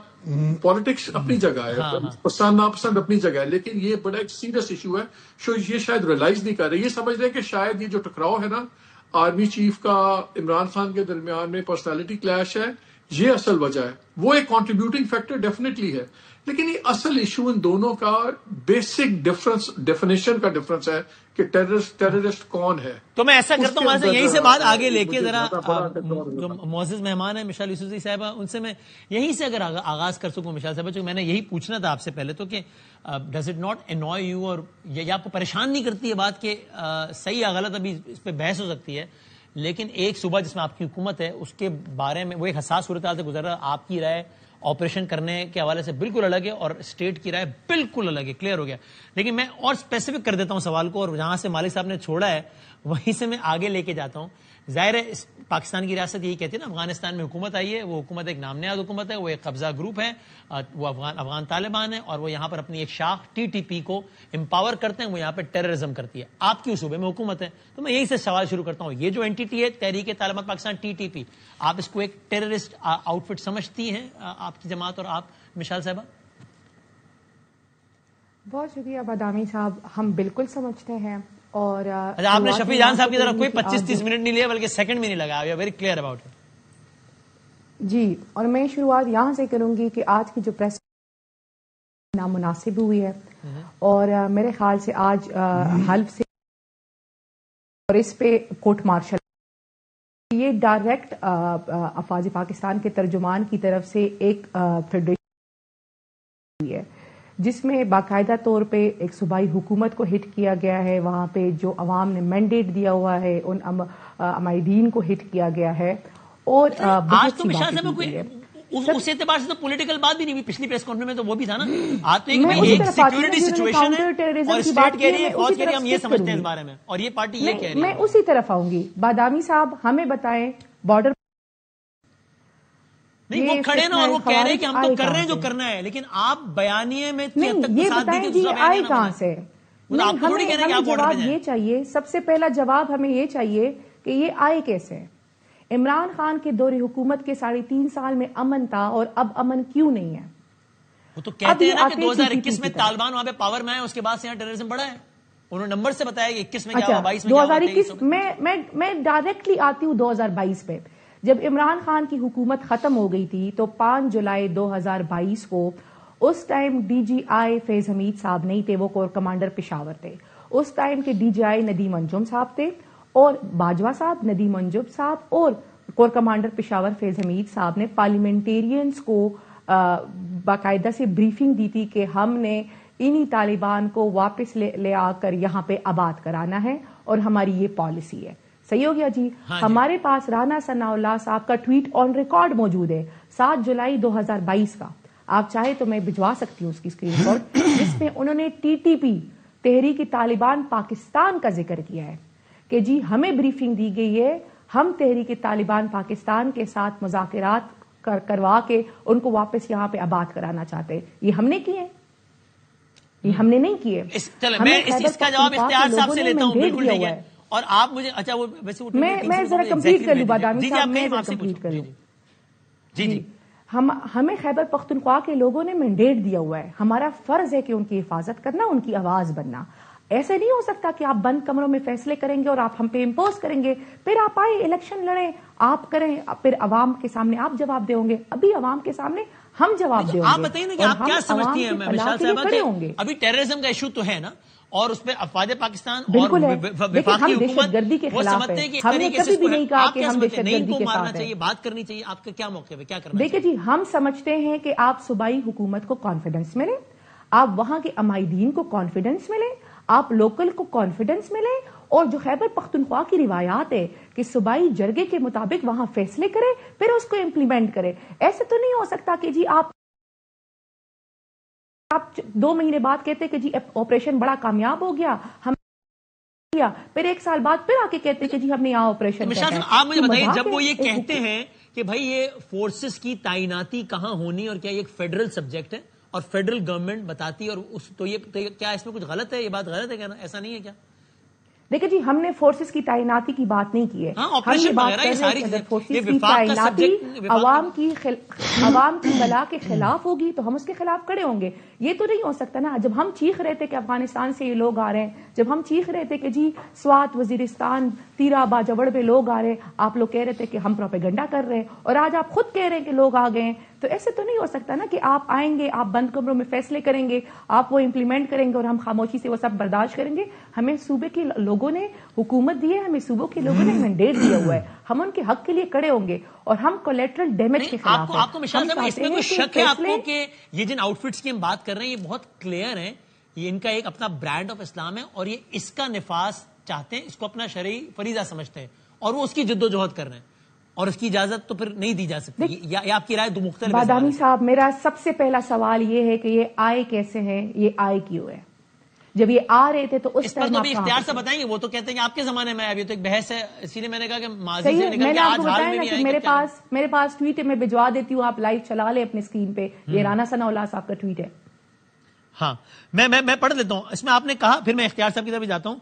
پالیٹکس اپنی جگہ ہے، پسند ناپسند اپنی جگہ ہے، لیکن یہ بڑا ایک سیریس ایشو ہے. یہ شاید ریلائز نہیں کر رہے، یہ سمجھ رہے کہ شاید یہ جو ٹکراؤ ہے نا آرمی چیف کا عمران خان کے درمیان میں پرسنالٹی کلیش ہے، یہ اصل وجہ ہے. وہ ایک کنٹریبیوٹنگ فیکٹر ڈیفینیٹلی ہے، لیکن یہ اصل ایشو ان دونوں کا بیسک ڈفرنس، ڈیفینیشن کا ڈفرنس ہے کہ ٹیررسٹ کون ہے. تو میں ایسا کرتا ہوں یہیں سے بات آگے لے کے ذرا جو معزز مہمان ہیں مشال یوسفزئی صاحبہ، ان سے میں یہیں سے اگر آغاز کر سکوں مشال صاحبہ، چونکہ میں نے یہی پوچھنا تھا آپ سے پہلے تو کہ does it not envoy you, اور یہ آپ کو پریشان نہیں کرتی ہے بات کہ صحیح یا غلط، ابھی اس پہ بحث ہو سکتی ہے، لیکن ایک صوبہ جس میں آپ کی حکومت ہے اس کے بارے میں وہ ایک حساس صورتحال سے گزر رہا ہے، آپ کی رائے آپریشن کرنے کے حوالے سے بالکل الگ ہے اور اسٹیٹ کی رائے بالکل الگ ہے، کلیئر ہو گیا. لیکن میں اور اسپیسیفک کر دیتا ہوں سوال کو، اور جہاں سے مالک صاحب نے چھوڑا ہے وہیں سے میں آگے لے کے جاتا ہوں. ظاہر ہے پاکستان کی ریاست یہی کہتی ہے نا افغانستان میں حکومت آئی ہے، وہ حکومت ایک نام نہاد حکومت ہے، وہ ایک قبضہ گروپ ہے، وہ افغان طالبان ہے، اور وہ یہاں پر اپنی ایک شاخ TTP کو امپاور کرتے ہیں، وہ یہاں پہ ٹیررزم کرتی ہے. آپ کی صوبے میں حکومت ہے، تو میں یہی سے سوال شروع کرتا ہوں، یہ جو اینٹی ہے تحریک طالبان پاکستان TTP، آپ اس کو ایک ٹیررسٹ آؤٹ فٹ سمجھتی ہیں آپ کی جماعت اور آپ مشال صاحبہ؟ بہت شکریہ بادامی صاحب، ہم بالکل سمجھتے ہیں. اور آپ نے شفیع جان صاحب کی طرف کوئی 25-30 منٹ نہیں لیا، بلکہ سیکنڈ بھی نہیں لگا. Very clear about it. جی، اور میں شروعات یہاں سے کروں گی کہ آج کی جو پریس نامناسب ہوئی ہے، اور میرے خیال سے آج حلف سے اور اس پہ کورٹ مارشل، یہ ڈائریکٹ افواج پاکستان کے ترجمان کی طرف سے ایک فیڈریشن ہے جس میں باقاعدہ طور پہ ایک صوبائی حکومت کو ہٹ کیا گیا ہے، وہاں پہ جو عوام نے مینڈیٹ دیا ہوا ہے ان عمائدین کو ہٹ کیا گیا ہے. اور آج تو مشال صاحب کوئی اس اعتبار سے تو پولیٹیکل بات بھی نہیں ہوئی، پچھلی پریس کانفرنس میں تو وہ بھی تھا نا. آج تو ایک سیکورٹی سچویشن ہے اور اسٹیٹ کہہ رہی ہے، فوج کہہ رہی ہے، ہم یہ سمجھتے ہیں اس بارے میں، اور یہ پارٹی یہ کہہ رہی ہے. میں اسی طرف آؤں گی. بادامی صاحب ہمیں بتائیں بارڈر نہیں، وہ کھڑے نا اور وہ کہہ رہے ہیں کہ ہم تو کر رہے ہیں جو کرنا ہے، لیکن آپ بیانیے میں یہ بتائیں جی آئے کہاں سے؟ ہمیں جواب یہ چاہیے، سب سے پہلا جواب ہمیں یہ چاہیے کہ یہ آئے کیسے؟ عمران خان کے دور حکومت کے 3.5 سال میں امن تھا، اور اب امن کیوں نہیں ہے؟ وہ تو کہتے ہیں نا کہ 2021 میں طالبان وہاں پہ پاور میں آئے، اس کے بعد سے یہاں ٹیررزم بڑھا ہے. انہوں نے نمبر سے بتایا کہ 21 میں کیا ہوا، 22 میں کیا ہوا. 2021 میں ڈائریکٹلی آتی ہوں 2022 پہ. جب عمران خان کی حکومت ختم ہو گئی تھی تو 5 جولائی 2022 کو اس ٹائم DGI فیض حمید صاحب نہیں تھے، وہ کور کمانڈر پشاور تھے. اس ٹائم کے DGI ندیم انجم صاحب تھے، اور باجوہ صاحب، ندیم انجم صاحب اور کور کمانڈر پشاور فیض حمید صاحب نے پارلیمنٹیرینز کو باقاعدہ سے بریفنگ دی تھی کہ ہم نے انہی طالبان کو واپس لے آ کر یہاں پہ آباد کرانا ہے، اور ہماری یہ پالیسی ہے. صحیح ہو گیا جی. ہمارے پاس رانا ثناء اللہ صاحب کا ٹویٹ آن ریکارڈ موجود ہے 7 جولائی 2022 کا. آپ چاہے تو میں بھجوا سکتی ہوں اس کی اسکرین شاٹ, جس میں انہوں نے TTP تحریک طالبان پاکستان کا ذکر کیا ہے کہ جی ہمیں بریفنگ دی گئی ہے, ہم تحریک طالبان پاکستان کے ساتھ مذاکرات کروا کے ان کو واپس یہاں پہ آباد کرانا چاہتے ہیں. یہ ہم نے کیے ہیں, یہ ہم نے نہیں کیے. میں اس کا جواب اختیار صاحب سے لیتا ہوں. بالکل ٹھیک ہے. اور آپ مجھے اچھا وہ ویسے میں ذرا کمپلیٹ کر لوں بادامی صاحب, میں ذرا کمپلیٹ کر لوں. جی ہمیں خیبر پختونخوا کے لوگوں نے مینڈیٹ دیا ہوا ہے, ہمارا فرض ہے کہ ان کی حفاظت کرنا, ان کی آواز بننا. ایسے نہیں ہو سکتا کہ آپ بند کمروں میں فیصلے کریں گے اور آپ ہم پہ امپوز کریں گے, پھر آپ آئے الیکشن لڑیں, آپ کریں, پھر عوام کے سامنے آپ جواب دیں گے. ابھی عوام کے سامنے ہم جواب دیں گے. آپ بتائیے نا کہ آپ کیا سمجھتی ہیں مشال صاحبہ کہ ابھی ٹیررزم کا ایشو تو ہے نا, اور اس پہ افواج پاکستان اور وفاقی حکومت وہ سمجھتے ہیں کہ ہم نے کبھی بھی نہیں کہا کہ ہم دہشت گردی کے مارنا ساتھ چاہیے, بات کرنی چاہیے. آپ کا کیا موقع ہے, کیا کرنا ہے؟ دیکھیں جی, ہم سمجھتے ہیں کہ آپ صوبائی حکومت کو کانفیڈنس ملے, آپ وہاں کے عمائدین کو کانفیڈنس ملے, آپ لوکل کو کانفیڈنس ملے, اور جو خیبر پختونخوا کی روایات ہے کہ صوبائی جرگے کے مطابق وہاں فیصلے کرے, پھر اس کو امپلیمنٹ کرے. ایسے تو نہیں ہو سکتا کہ جی آپ 2 مہینے بعد کہتے کہ جی آپریشن بڑا کامیاب ہو گیا, ہم پھر 1 سال بعد پھر آ کے کہتے کہ جی ہم نے یہاں آپریشن. آپ مجھے بتائیے, جب وہ یہ کہتے ہیں کہ بھائی یہ فورسز کی تعیناتی کہاں ہونی, اور کیا یہ ایک فیڈرل سبجیکٹ ہے اور فیڈرل گورنمنٹ بتاتی ہے, اور تو یہ کیا اس میں کچھ غلط ہے؟ یہ بات غلط ہے کیا, ایسا نہیں ہے کیا؟ دیکھیں جی, ہم نے فورسز کی تعیناتی کی بات نہیں کی ہے. ہم یہ بات کر رہے ہیں کہ فورسز کی تعیناتی عوام کی بلا کے خلاف ہوگی تو ہم اس کے خلاف کھڑے ہوں گے. یہ تو نہیں ہو سکتا نا. جب ہم چیخ رہے تھے کہ افغانستان سے یہ لوگ آ رہے ہیں, جب ہم چیخ رہے تھے کہ جی سوات, وزیرستان, تیرا, باجوڑ پہ لوگ آ رہے ہیں, آپ لوگ کہہ رہے تھے کہ ہم پروپیگنڈا کر رہے ہیں, اور آج آپ خود کہہ رہے ہیں کہ لوگ آ گئے ہیں. تو ایسے تو نہیں ہو سکتا نا کہ آپ آئیں گے, آپ بند کمروں میں فیصلے کریں گے, آپ وہ امپلیمنٹ کریں گے اور ہم خاموشی سے وہ سب برداشت کریں گے. ہمیں صوبے کے لوگوں نے حکومت دی ہے, ہمیں صوبوں کے لوگوں نے مینڈیٹ دیا ہوا ہے, ہم ان کے حق کے لیے کھڑے ہوں گے, اور ہم کولیٹرل ڈیمیج کے خلاف ہیں. آپ کو مشال صاحب اس میں کوئی شک ہے آپ کو کہ یہ جن آؤٹ فٹس کی ہم بات کر رہے ہیں یہ بہت کلیئر ہیں, یہ ان کا ایک اپنا برانڈ آف اسلام ہے, اور یہ اس کا نفاذ چاہتے ہیں, اس کو اپنا شرعی فریضہ سمجھتے ہیں, اور وہ اس کی جد و جہد کر رہے ہیں, اور اس کی اجازت تو پھر نہیں دی جا سکتی. یا آپ کی رائے دو مختلف. بادامی صاحب, میرا سب سے پہلا سوال یہ ہے کہ یہ آئے کیسے ہیں, یہ آئے کیوں ہے؟ جب یہ آ رہے تھے تو اس پر تو بھی اختیار سے بتائیں گے. وہ تو کہتے ہیں کہ آپ کے زمانے میں ابھی تو ایک بحث ہے, اسی لیے میں نے کہا کہ ماضی سے نکل کے آج حال میں بھی آئے. میرے پاس ٹویٹ ہے, میں بھجوا دیتی ہوں, آپ لائیو چلا لیں اپنی اسکرین پہ. یہ رانا ثناء اللہ صاحب کا ٹویٹ ہے. ہاں, میں پڑھ لیتا ہوں. اس میں آپ نے کہا, پھر میں اختیار صاحب کی طرف جاتا ہوں,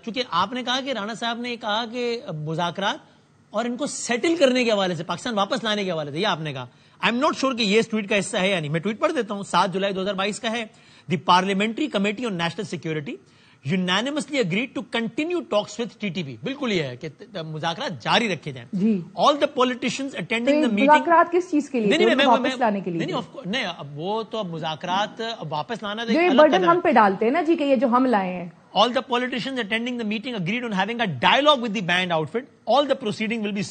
چونکہ آپ نے کہا کہ رانا صاحب نے کہا کہ مذاکرات اور ان کو سیٹل کرنے کے حوالے سے, پاکستان واپس لانے کے حوالے سے, یہ آپ نے کہا. آئی ایم ناٹ شیور کہ یہ اس ٹویٹ کا حصہ ہے یا نہیں. میں ٹویٹ پڑھ دیتا ہوں. 7 جولائی 2022 کا ہے. The parliamentary committee on national security unanimously agreed to continue talks with TTP. بالکل یہ ہے کہ مذاکرات جاری رکھے جائیں. All the politicians attending the meeting. مذاکرات کس چیز کے لیے؟ واپس لانے کے لیے. نہیں, اب وہ تو مذاکرات واپس لانا جو یہ برڈن ہم پہ ڈالتے ہیں نا جی کہ یہ جو ہم لائے ہیں. All the politicians attending the meeting agreed on having a dialogue with the banned outfit. All the proceeding will be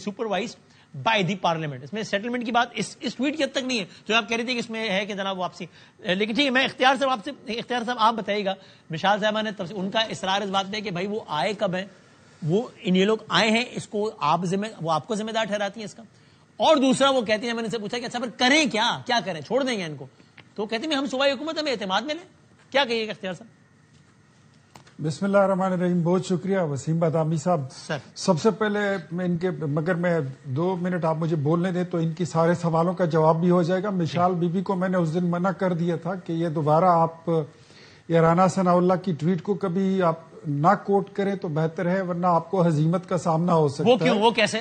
supervised by the parliament. اس میں سیٹلمنٹ کی بات اس ٹویٹ کی حد تک نہیں ہے جو آپ کہہ رہے تھے کہ اس میں ہے کہ جناب واپسی. لیکن ٹھیک ہے, میں اختیار صاحب آپ بتائیے گا. مشال صاحبہ نے ان کا اصرار اس بات پہ کہ بھائی وہ آئے کب ہیں, وہ یہ لوگ آئے ہیں, اس کو وہ آپ کو ذمہ دار ٹھہراتی ہیں اس کا. اور دوسرا وہ کہتی ہیں, میں نے سے پوچھا کہ اچھا پھر کریں کیا کریں, چھوڑ دیں گے ان کو, تو کہتے ہیں ہم صوبائی حکومت ہمیں اعتماد میں لیں. کیا کہیے گا اختیار صاحب؟ بسم اللہ الرحمن الرحیم. بہت شکریہ وسیم بادامی صاحب. سب سے پہلے میں مگر میں 2 منٹ آپ مجھے بولنے دیں تو ان کی سارے سوالوں کا جواب بھی ہو جائے گا. مشال بی بی کو میں نے اس دن منع کر دیا تھا کہ یہ دوبارہ آپ یہ رانا ثناء اللہ کی ٹویٹ کو کبھی آپ نہ کوٹ کریں تو بہتر ہے, ورنہ آپ کو ہزیمت کا سامنا ہو سکتا ہے. وہ کیسے؟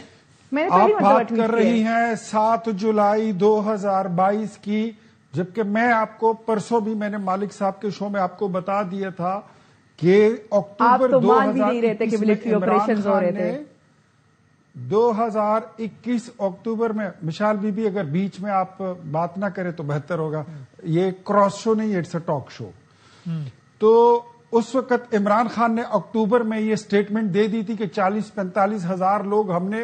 آپ بات کر رہی ہیں 7 جولائی 2022 کی, جبکہ میں آپ کو پرسوں بھی میں نے مالک صاحب کے شو میں آپ کو بتا دیا تھا کہ اکتوبر 2021 اکتوبر میں, مشال بی بی اگر بیچ میں آپ بات نہ کریں تو بہتر ہوگا. یہ کراس شو نہیں, اٹس اے ٹاک شو. تو اس وقت عمران خان نے اکتوبر میں یہ سٹیٹمنٹ دے دی تھی کہ 40-45 ہزار لوگ ہم نے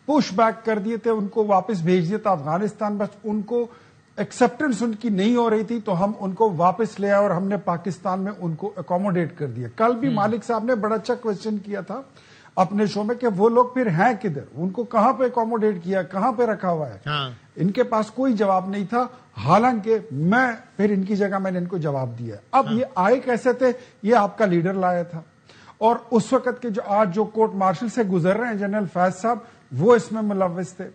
پش بیک کر دیے تھے, ان کو واپس بھیج دیا تھا افغانستان. بس ان کو ایکسپٹنس ان کی نہیں ہو رہی تھی تو ہم ان کو واپس لے آئے اور ہم نے پاکستان میں ان کو اکوموڈیٹ کر دیا. کل بھی مالک صاحب نے بڑا اچھا کوشچن کیا تھا اپنے شو میں کہ وہ لوگ پھر ہیں کدھر, ان کو کہاں پہ اکوموڈیٹ کیا, کہاں پہ رکھا ہوا ہے. ان کے پاس کوئی جواب نہیں تھا, حالانکہ میں پھر ان کی جگہ میں نے ان کو جواب دیا. اب یہ آئے کیسے تھے, یہ آپ کا لیڈر لایا تھا, اور اس وقت کے جو آج جو کورٹ مارشل سے گزر رہے ہیں جنرل فیض صاحب, وہ اس میں ملوث تھے.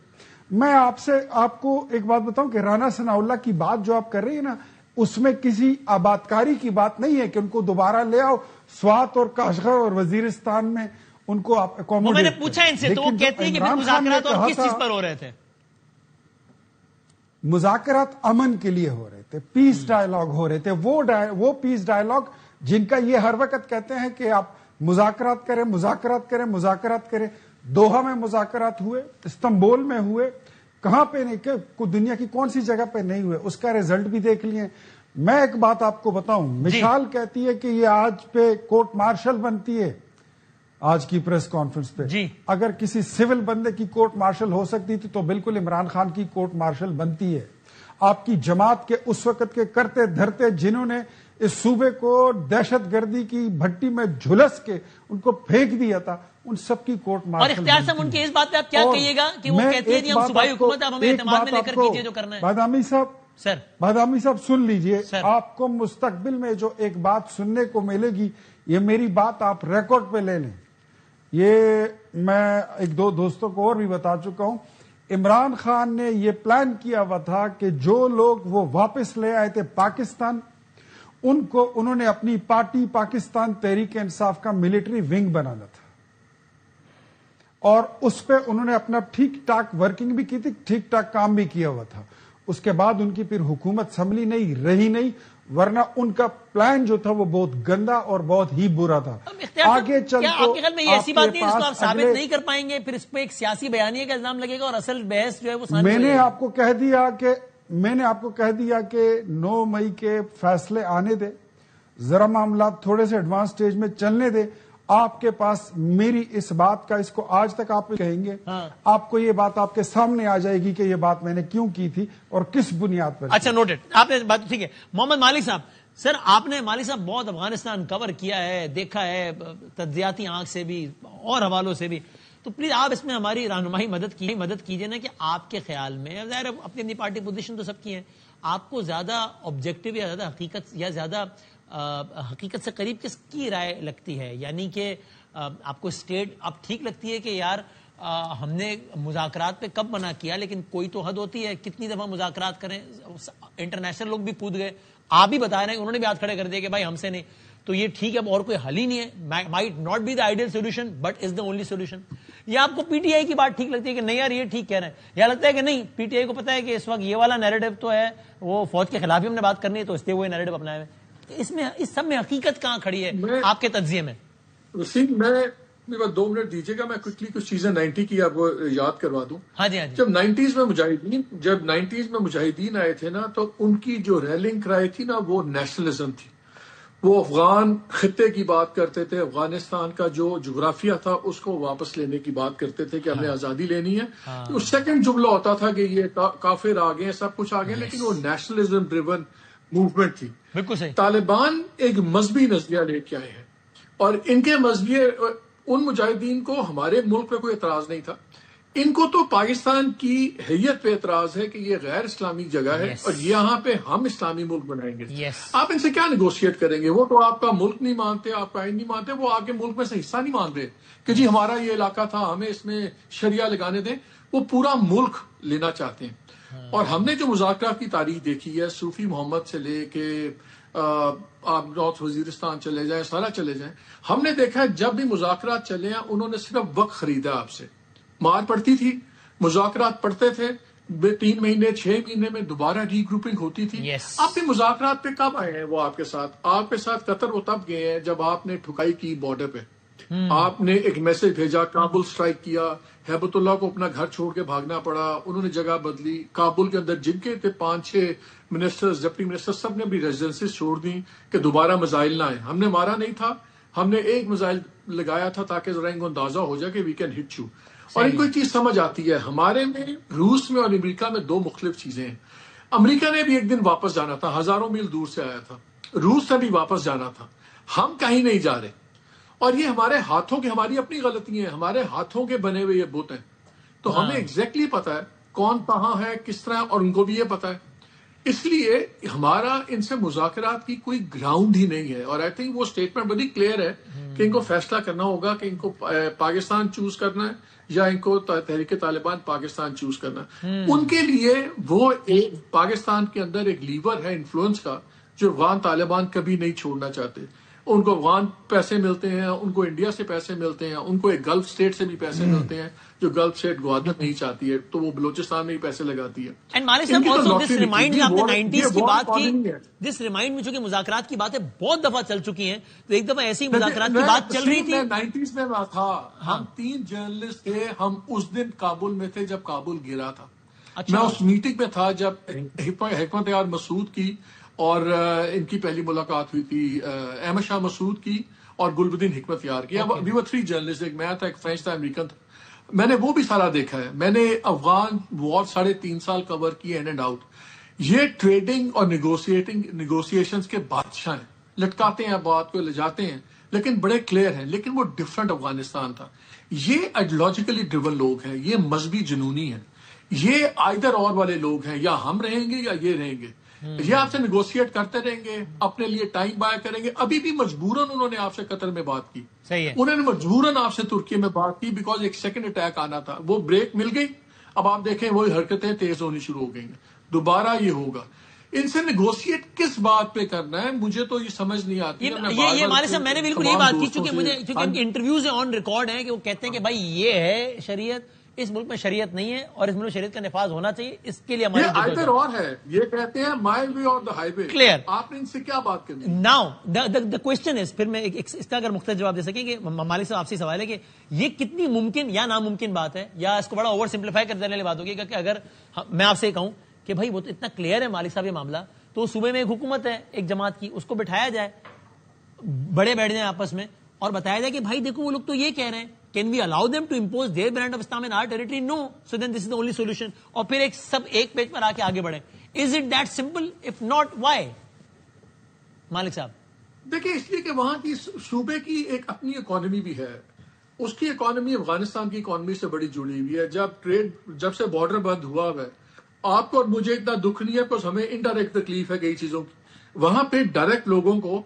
میں آپ کو ایک بات بتاؤں کہ رانا ثناء اللہ کی بات جو آپ کر رہی ہیں نا, اس میں کسی آبادکاری کی بات نہیں ہے کہ ان کو دوبارہ لے آؤ سوات اور کاشغر اور وزیرستان میں ان کو آپ اکوموڈیٹ. میں نے پوچھا ان سے تو وہ کہتے ہیں کہ مذاکرات اور کس چیز پر ہو رہے تھے؟ مذاکرات امن کے لیے ہو رہے تھے, پیس ڈائیلاگ ہو رہے تھے. وہ پیس ڈائیلاگ جن کا یہ ہر وقت کہتے ہیں کہ آپ مذاکرات کریں, مذاکرات کریں, مذاکرات کریں. دوحہ میں مذاکرات ہوئے, استنبول میں ہوئے, کہاں پہ نہیں, کہ دنیا کی کون سی جگہ پہ نہیں ہوئے, اس کا ریزلٹ بھی دیکھ لیے. میں ایک بات آپ کو بتاؤں, مشال کہتی ہے کہ یہ آج پہ کورٹ مارشل بنتی ہے, آج کی پریس کانفرنس پہ. اگر کسی سول بندے کی کورٹ مارشل ہو سکتی تھی تو بالکل عمران خان کی کورٹ مارشل بنتی ہے. آپ کی جماعت کے اس وقت کے کرتے دھرتے جنہوں نے اس صوبے کو دہشت گردی کی بھٹی میں جھلس کے ان کو پھینک دیا تھا, ان سب کی کورٹ مارشل. اور اختیار صاحب ان کی اس بات پہ آپ کیا کہیے گا کہ وہ کہتے ہیں کہ ہم صوبائی حکومت آپ ہمیں اعتماد میں لے کر کیجئے جو کرنا ہے. بادامی صاحب سن لیجئے, آپ کو مستقبل میں جو ایک بات سننے کو ملے گی, یہ میری بات آپ ریکارڈ پہ لے لیں. یہ میں ایک دو دوستوں کو اور بھی بتا چکا ہوں. عمران خان نے یہ پلان کیا ہوا تھا کہ جو لوگ وہ واپس لے آئے تھے پاکستان, ان کو انہوں نے اپنی پارٹی پاکستان تحریک انصاف کا ملٹری ونگ بنانا تھا, اور اس پہ انہوں نے اپنا ٹھیک ٹھاک ورکنگ بھی کی تھی, ٹھیک ٹھاک کام بھی کیا ہوا تھا. اس کے بعد ان کی پھر حکومت سنبھلی نہیں, رہی نہیں, ورنہ ان کا پلان جو تھا وہ بہت گندا اور بہت ہی برا تھا. آگے چل آپ کے خیال میں یہ ایسی بات نہیں جس کو آپ ثابت نہیں کر پائیں گے, پھر اس پہ ایک سیاسی بیانیے کا الزام لگے گا اور اصل بحث جو ہے وہ میں نے آپ کو کہہ دیا کہ 9 مئی کے فیصلے آنے دے, ذرا معاملات تھوڑے سے ایڈوانس سٹیج میں چلنے دے. آپ کے پاس میری اس بات کا, اس کو آج تک آپ کہیں گے, آپ کو یہ بات آپ کے سامنے آ جائے گی کہ یہ بات میں نے کیوں کی تھی اور کس بنیاد پر. اچھا نوٹڈ, آپ نے بات ٹھیک ہے. محمد مالک صاحب, سر آپ نے مالک صاحب بہت افغانستان کور کیا ہے, دیکھا ہے تجزیاتی آنکھ سے بھی اور حوالوں سے بھی, تو پلیز آپ اس میں ہماری رہنمائی مدد کیجیے نا کہ آپ کے خیال میں, ظاہر اپنی اپنی پارٹی پوزیشن تو سب کی ہے, آپ کو زیادہ آبجیکٹو یا زیادہ حقیقت یا زیادہ حقیقت سے قریب کس کی رائے لگتی ہے؟ یعنی کہ آپ کو اسٹیٹ اب ٹھیک لگتی ہے کہ یار ہم نے مذاکرات پہ کب منع کیا, لیکن کوئی تو حد ہوتی ہے, کتنی دفعہ مذاکرات کریں, انٹرنیشنل لوگ بھی کود گئے, آپ بھی بتا رہے ہیں, انہوں نے بھی ہاتھ کھڑے کر دیا کہ بھائی ہم سے نہیں, تو یہ ٹھیک ہے اب اور کوئی حل ہی نہیں ہے, might not be the ideal solution but is the only solution. یا آپ کو پی ٹی آئی کی بات ٹھیک لگتی ہے کہ نہیں یار یہ ٹھیک کہہ رہے ہیں, یا لگتا ہے کہ نہیں پی ٹی آئی کو پتا ہے کہ اس وقت یہ والا نیریٹو تو ہے, وہ فوج کے خلاف ہی ہم نے بات کرنی ہے, تو اس لیے وہ نیریٹو اپنائے ہوئے. اس سب میں حقیقت کہاں کھڑی ہے آپ کے تجزیے میں؟ وسیم میں 2 منٹ دیجیے گا, میں کوئکلی کچھ چیزیں 90 کی آپ کو یاد کروا دوں. ہاں جی. جب 90s میں مجاہدین آئے تھے نا, تو ان کی جو ریلنگ کرائے تھی نا وہ نیشنلزم تھی. وہ افغان خطے کی بات کرتے تھے, افغانستان کا جو جغرافیہ تھا اس کو واپس لینے کی بات کرتے تھے کہ ہم نے آزادی لینی ہے. اس سیکنڈ جملہ ہوتا تھا کہ یہ کافر آ گئے, سب کچھ آ گئے, لیکن وہ نیشنلزم ڈریون موومنٹ تھی. بالکل صحیح. طالبان ایک مذہبی نظریہ لے کے آئے ہیں, اور ان کے مذہبی ان مجاہدین کو ہمارے ملک پہ کوئی اعتراض نہیں تھا, ان کو تو پاکستان کی حیت پہ اعتراض ہے کہ یہ غیر اسلامی جگہ ہے اور یہاں پہ ہم اسلامی ملک بنائیں گے. آپ ان سے کیا نیگوشیٹ کریں گے؟ وہ تو آپ کا ملک نہیں مانتے, آپ کا آئین نہیں مانتے, وہ آپ کے ملک میں سے حصہ نہیں مان رہے کہ جی ہمارا یہ علاقہ تھا, ہمیں اس میں شریعہ لگانے دیں. وہ پورا ملک لینا چاہتے ہیں. اور ہم نے جو مذاکرات کی تاریخ دیکھی ہے, صوفی محمد سے لے کے آپ نارتھ وزیرستان چلے جائیں, سارا چلے جائیں, ہم نے دیکھا ہے جب بھی مذاکرات چلے ہیں انہوں نے صرف وقت خریدا. آپ سے مار پڑتی تھی, مذاکرات پڑھتے تھے, 3 مہینے 6 مہینے میں دوبارہ ری گروپنگ ہوتی تھی. آپ بھی مذاکرات پہ کب آئے ہیں؟ وہ آپ کے ساتھ قطر وہ تب گئے ہیں جب آپ نے ٹھکائی کی بارڈر پہ. آپ نے ایک میسج بھیجا, کابل سٹرائک کیا, ہیبت اللہ کو اپنا گھر چھوڑ کے بھاگنا پڑا, انہوں نے جگہ بدلی. کابل کے اندر جن کے تھے 5-6 منسٹرز, ڈپٹی منسٹر, سب نے بھی ریزیڈنسیز چھوڑ دی کہ دوبارہ میزائل نہ آئے. ہم نے مارا نہیں تھا, ہم نے ایک میزائل لگایا تھا تاکہ ذرا ان کو اندازہ ہو جائے کہ وی کین ہٹ یو. اور ان کو ایک چیز سمجھ آتی ہے, ہمارے میں روس میں اور امریکہ میں 2 مختلف چیزیں ہیں. امریکہ نے بھی ایک دن واپس جانا تھا، ہزاروں میل دور سے آیا تھا، روس نے بھی واپس جانا تھا، ہم کہیں نہیں جا رہے. اور یہ ہمارے ہاتھوں کی، ہماری اپنی غلطی ہیں، ہمارے ہاتھوں کے بنے ہوئے یہ بت ہیں. تو ہمیں ایگزیکٹلی پتا ہے کون کہاں ہے کس طرح، اور ان کو بھی یہ پتا ہے. اس لیے ہمارا ان سے مذاکرات کی کوئی گراؤنڈ ہی نہیں ہے. اور آئی تھنک وہ اسٹیٹمنٹ بڑی کلیئر ہے کہ ان کو فیصلہ کرنا ہوگا کہ ان کو پاکستان چوز کرنا ہے یا ان کو تحریک طالبان پاکستان چوز کرنا ہے. ان کے لیے وہ ایک پاکستان کے اندر ایک لیور ہے انفلوئنس کا جو افغان طالبان کبھی نہیں چھوڑنا چاہتے. ان کو افغان پیسے ملتے ہیں، ان کو انڈیا سے پیسے ملتے ہیں، ان کو ایک گلف اسٹیٹ سے بھی پیسے ملتے ہیں جو گلف اسٹیٹ گوادر نہیں چاہتی ہے تو وہ بلوچستان میں ہی پیسے لگاتی ہے. اینڈ مالک صاحب آلسو دس ریمائنڈ میں آپ نے 90s کی بات کی، دس ریمائنڈ میں چونکہ مذاکرات کی باتیں بہت دفعہ چل چکی ہیں تو ایک دفعہ ایسی مذاکرات کی بات چل رہی تھی. 90s میں تھا، ہم 3 جرنلسٹ تھے، ہم اس دن کابل میں تھے جب کابل گرا تھا. میں اس میٹنگ میں تھا جب حکمت یار مسعود کی اور ان کی پہلی ملاقات ہوئی تھی، احمد شاہ مسعود کی اور گلبدین حکمت یار کی. وی ور 3 جرنلسٹ، ایک میں تھا، ایک فرینچ تھا، امریکن تھا. میں نے وہ بھی سارا دیکھا ہے. میں نے افغان وار 3.5 سال کور کی ان اینڈ آؤٹ. یہ ٹریڈنگ اور نیگوسیشنز کے بادشاہ ہیں، لٹکاتے ہیں بات کو، لے جاتے ہیں لیکن بڑے کلیئر ہیں. لیکن وہ ڈفرنٹ افغانستان تھا. یہ آئیڈیولوجیکلی ڈریون لوگ ہیں، یہ مذہبی جنونی ہیں، یہ آئدر اور والے لوگ ہیں، یا ہم رہیں گے یا یہ رہیں گے. یہ آپ سے نیگوشیٹ کرتے رہیں گے، اپنے لیے ٹائم بائی کریں گے. ابھی بھی مجبوراً انہوں نے آپ سے قطر میں بات کی، انہوں نے مجبوراً آپ سے ترکی میں بات کی بیکاز ایک سیکنڈ اٹیک آنا تھا. وہ بریک مل گئی، اب آپ دیکھیں وہی حرکتیں تیز ہونی شروع ہو گئی ہیں. دوبارہ یہ ہوگا. ان سے نیگوشیٹ کس بات پہ کرنا ہے مجھے تو یہ سمجھ نہیں آتی. یہ ہمارے صاحب میں نے بالکل یہ بات کی چونکہ ان کے انٹرویوز آن ریکارڈ ہیں کہ وہ کہتے ہیں کہ بھائی یہ ہے شریعت، اس ملک میں شریعت نہیں ہے اور اس ملک میں شریعت کا نفاذ ہونا چاہیے. اس کے لیے ہماری آئدر اور ہے، یہ کہتے ہیں مائی وے اور دا ہائی وے. کلیئر. آپ نے ان سے کیا بات کرنی؟ ناؤ دا کوشچن از، پھر میں اس کا اگر مختلف جواب دے سکیں کہ مالک صاحب آپ سے سوال ہے کہ یہ کتنی ممکن یا ناممکن بات ہے، یا اس کو بڑا اوور سمپلیفائی کر دینے والی بات ہوگی کہ اگر میں آپ سے کہوں کہ بھائی وہ تو اتنا کلیئر ہے مالک صاحب یہ معاملہ، تو صوبے میں ایک حکومت ہے ایک جماعت کی، اس کو بٹھایا جائے، بڑے بیٹھ جائیں آپس میں اور بتایا جائے کہ بھائی دیکھو وہ لوگ تو یہ کہہ رہے ہیں، can we allow them to impose their brand of Islam in our territory? No. So then this is the only solution. اور پھر سب ایک پیج پر آ کے آگے بڑھیں. Is it that simple? If not why? Malik صاحب دیکھیں، اس لیے کہ وہاں کی صوبے کی ایک اپنی اکانومی بھی ہے. اس کی اکانومی افغانستان کی اکانومی سے بڑی جڑی ہوئی ہے. جب سے بارڈر بند ہوا ہے، آپ کو اور مجھے اتنا دکھ نہیں ہے بس ہمیں انڈائریکٹ تکلیف ہے کئی چیزوں کی. وہاں پہ ڈائریکٹ لوگوں کو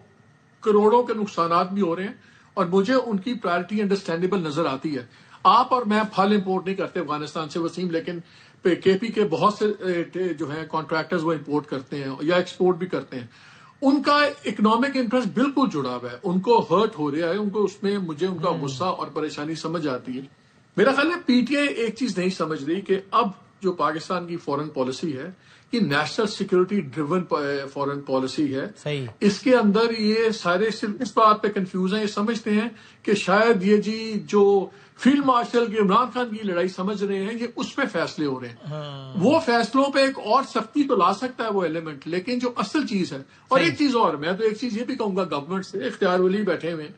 کروڑوں کے نقصانات بھی ہو رہے ہیں اور مجھے ان کی پرائرٹی انڈرسٹینڈیبل نظر آتی ہے. آپ اور میں پھل امپورٹ نہیں کرتے افغانستان سے وسیم، لیکن کے پی کے بہت سے جو ہیں کانٹریکٹرز وہ امپورٹ کرتے ہیں یا ایکسپورٹ بھی کرتے ہیں. ان کا اکنامک انٹرسٹ بالکل جڑا ہوا ہے، ان کو ہرٹ ہو رہا ہے، ان کو اس میں مجھے ان کا غصہ اور پریشانی سمجھ آتی ہے. میرا خیال ہے پی ٹی آئی ایک چیز نہیں سمجھ رہی کہ اب جو پاکستان کی فورن پالیسی ہے کہ national security driven foreign policy ہے. صحیح. اس کے اندر یہ سارے صرف اس بات پہ کنفیوز ہیں، یہ سمجھتے ہیں کہ شاید یہ جی جو فیلڈ مارشل کی عمران خان کی لڑائی سمجھ رہے ہیں یہ اس پہ فیصلے ہو رہے ہیں. وہ فیصلوں پہ ایک اور سختی تو لا سکتا ہے وہ ایلیمنٹ، لیکن جو اصل چیز ہے. اور ایک چیز اور، میں تو ایک چیز یہ بھی کہوں گا گورنمنٹ سے، اختیار ولی بیٹھے ہوئے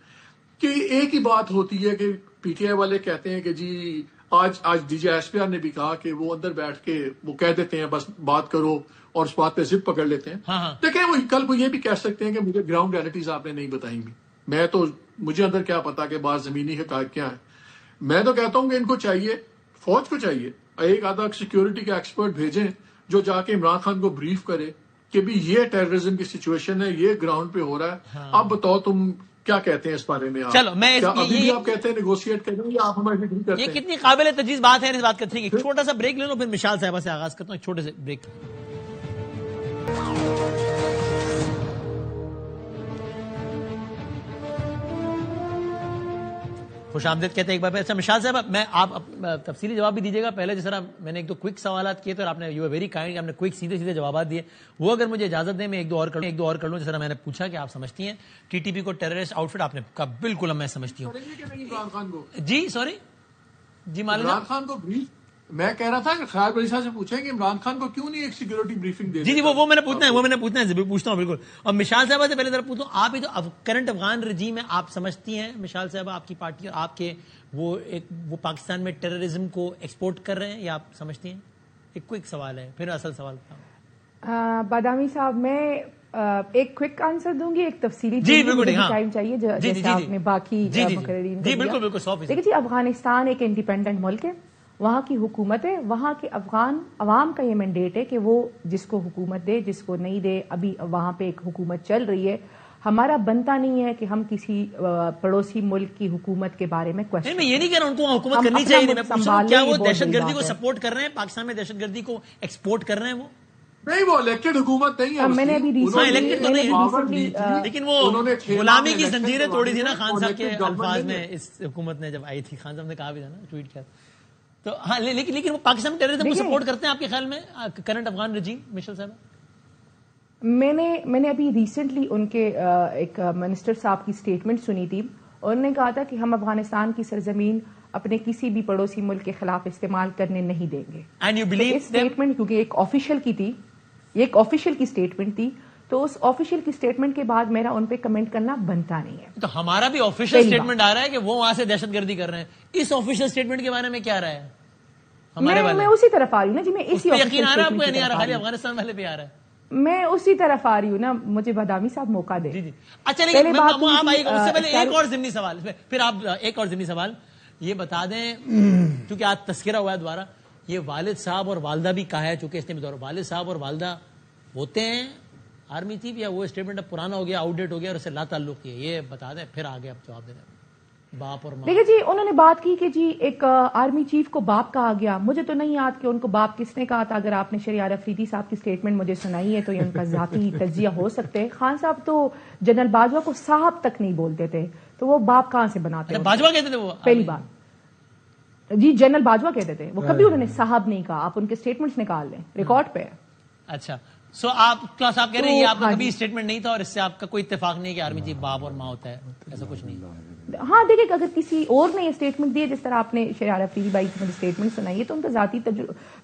کہ ایک ہی بات ہوتی ہے کہ پی ٹی آئی والے کہتے ہیں کہ جی آج D G S P R نے بھی کہا کہ وہ اندر بیٹھ کے وہ کہہ دیتے ہیں بس بات کرو اور اس بات پہ زپ پکڑ لیتے ہیں. دیکھیں وہ کل کو یہ بھی کہہ سکتے ہیں کہ مجھے گراؤنڈ ریالٹیز آپ نے نہیں بتائیں گی، میں تو مجھے اندر کیا پتا کہ بعض زمینی حقائق کیا ہیں. میں تو کہتا ہوں کہ ان کو چاہیے، فوج کو چاہیے ایک آدھا سیکیورٹی کا ایکسپرٹ بھیجیں جو جا کے عمران خان کو بریف کرے کہ بھی یہ ٹیررزم کی سچویشن ہے، یہ گراؤنڈ پہ ہو رہا ہے. اب بتاؤ تم کیا کہتے ہیں اس بارے میں؟ چلو میں ابھی بھی آپ کہتے ہیں نیگوشیٹ کریں یا آپ ہمارے نہیں کرتے؟ یہ کتنی قابل تجویز بات ہے اس بات کرتے ہیں. ایک چھوٹا سا بریک لے لو، پھر مشال صاحبہ سے آغاز کرتا ہوں. ایک چھوٹے سے بریک. خوش آمدید کہتے ہیں ایک بار پھر. اچھا مشال صاحب، میں آپ تفصیلی جواب بھی دیجیے گا. پہلے جس طرح میں نے ایک دو کوئک سوالات کیے تھے اور آپ نے یو اے ویری کائنڈ، آپ نے کوئک سیدھے جوابات دیے، وہ اگر مجھے اجازت دیں میں ایک دو اور کر لوں. جس طرح میں نے پوچھا کہ آپ سمجھتی ہیں ٹی ٹی پی کو ٹیررسٹ آؤٹ فٹ، آپ نے کہا بالکل میں سمجھتی ہوں. جی سوری جی عمران خان کو میں کہہ رہا تھا کہ خیال ولی صاحب سے پوچھیں کہ عمران خان کو کیوں نہیں ایک سیکورٹی بریفنگ دے. جی وہ میں نے پوچھنا ہے پوچھتا ہوں بالکل. اور مشال صاحبہ سے پہلے ذرا پوچھتا ہوں، آپ یہ جو کرنٹ افغان رجیم ہے آپ سمجھتی ہیں مشال صاحبہ، آپ کی پارٹی اور آپ کے وہ پاکستان میں ٹیررزم کو ایکسپورٹ کر رہے ہیں یا آپ سمجھتی ہیں؟ ایک کوئک سوال ہے، پھر اصل سوال تھا. بادامی صاحب میں ایک کوئک آنسر دوں گی، ایک تفصیلی ٹائم چاہیے جیسے آپ نے باقی مقررین دیکھیے جی، افغانستان ایک انڈیپینڈنٹ ملک ہے، وہاں کی حکومت ہے، وہاں کے افغان عوام کا یہ مینڈیٹ ہے کہ وہ جس کو حکومت دے، جس کو نہیں دے، ابھی وہاں پہ ایک حکومت چل رہی ہے، ہمارا بنتا نہیں ہے کہ ہم کسی پڑوسی ملک کی حکومت کے بارے میں کوشچن. میں یہ نہیں کہہ رہا ان کو حکومت کرنی چاہیے، میں پوچھ رہا ہوں کیا وہ دہشت گردی کو سپورٹ کر رہے ہیں، پاکستان میں دہشت گردی کو ایکسپورٹ کر رہے ہیں؟ وہ نہیں، وہ الیکٹڈ حکومت نہیں ہے. میں نے ابھی لیکن وہ غلامی کی زنجیریں توڑی تھی نا خان صاحب کے الفاظ میں، اس حکومت نے جب آئی تھی. خان صاحب نے کہا بھی تھا نا، ٹویٹ کیا. تو ہاں، لیکن وہ پاکستان میں ٹیررزم کو سپورٹ کرتے ہیں آپ کے خیال میں کرنٹ افغان رجیم؟ مشل صاحب، میں نے ابھی ریسنٹلی ان کے ایک منسٹر صاحب کی سٹیٹمنٹ سنی تھی، اور انہوں نے کہا تھا کہ ہم افغانستان کی سرزمین اپنے کسی بھی پڑوسی ملک کے خلاف استعمال کرنے نہیں دیں گے. اس سٹیٹمنٹ کیونکہ ایک آفیشیل کی تھی، یہ ایک آفیشیل کی سٹیٹمنٹ تھی، تو اس آفیشیل کی سٹیٹمنٹ کے بعد میرا ان پہ کمنٹ کرنا بنتا نہیں ہے. تو ہمارا بھی آفیشیل سٹیٹمنٹ آ رہا ہے کہ وہ وہاں سے دہشت گردی کر رہے ہیں. اس آفیشیل سٹیٹمنٹ کے بارے میں کیا رہا ہے ہمارے؟ میں اسی طرف آ رہی ہوں نا جی، میں اسی یقین آ رہا ہے آپ کو؟ نہیں آ رہا، خالی افغانستان والے پہ آ رہا ہے. میں اسی طرف آ رہی ہوں نا، مجھے بادامی صاحب موقع دے. جی. اچھا، لیکن آپ آئیے اس سے پہلے ایک اور ضمنی سوال، پھر آپ ایک اور ضمنی سوال یہ بتا دیں، کیونکہ آج تذکرہ ہوا ہے دوبارہ، یہ والد صاحب اور والدہ بھی کہا ہے، چونکہ اس نے بھی دور والد صاحب اور والدہ ہوتے ہیں آرمی چیف، یا وہ اسٹیٹمنٹ اب پرانا ہو گیا، آؤٹ ڈیٹ ہو گیا اور اس سے لا تعلق ہے؟ یہ بتا دیں، پھر آگے آپ جواب دے دیں. باپ اور ماں. دیکھیں جی، انہوں نے بات کی کہ جی ایک آرمی چیف کو باپ کہا گیا. مجھے تو نہیں یاد کہ ان کو باپ کس نے کہا تھا. اگر آپ نے شہریار افریدی صاحب کی سٹیٹمنٹ مجھے سنائی ہے تو یہ ان کا ذاتی تجزیہ ہو سکتے. خان صاحب تو جنرل باجوہ کو صاحب تک نہیں بولتے تھے، تو وہ باپ کہاں سے بناتے ہیں؟ باجوہ کہتے تھے وہ پہلی بات. جی جنرل باجوہ کہتے تھے، وہ کبھی انہوں نے صاحب نہیں کہا. آپ ان کے سٹیٹمنٹس نکال لیں، ریکارڈ پہ ہے. اچھا، سو آپ کلاس آپ کہہ رہے ہیں یہ آپ کا کبھی اسٹیٹمنٹ نہیں تھا اور اس سے آپ کا کوئی اتفاق نہیں کہ آرمی چیف باپ اور ماں ہوتا ہے، ایسا کچھ نہیں؟ ہاں دیکھیں، اگر کسی اور نے یہ اسٹیٹمنٹ دی ہے، جس طرح آپ نے شہریار افریدی بھائی کی مجھے اسٹیٹمنٹ سنائی ہے، تو ان کا ذاتی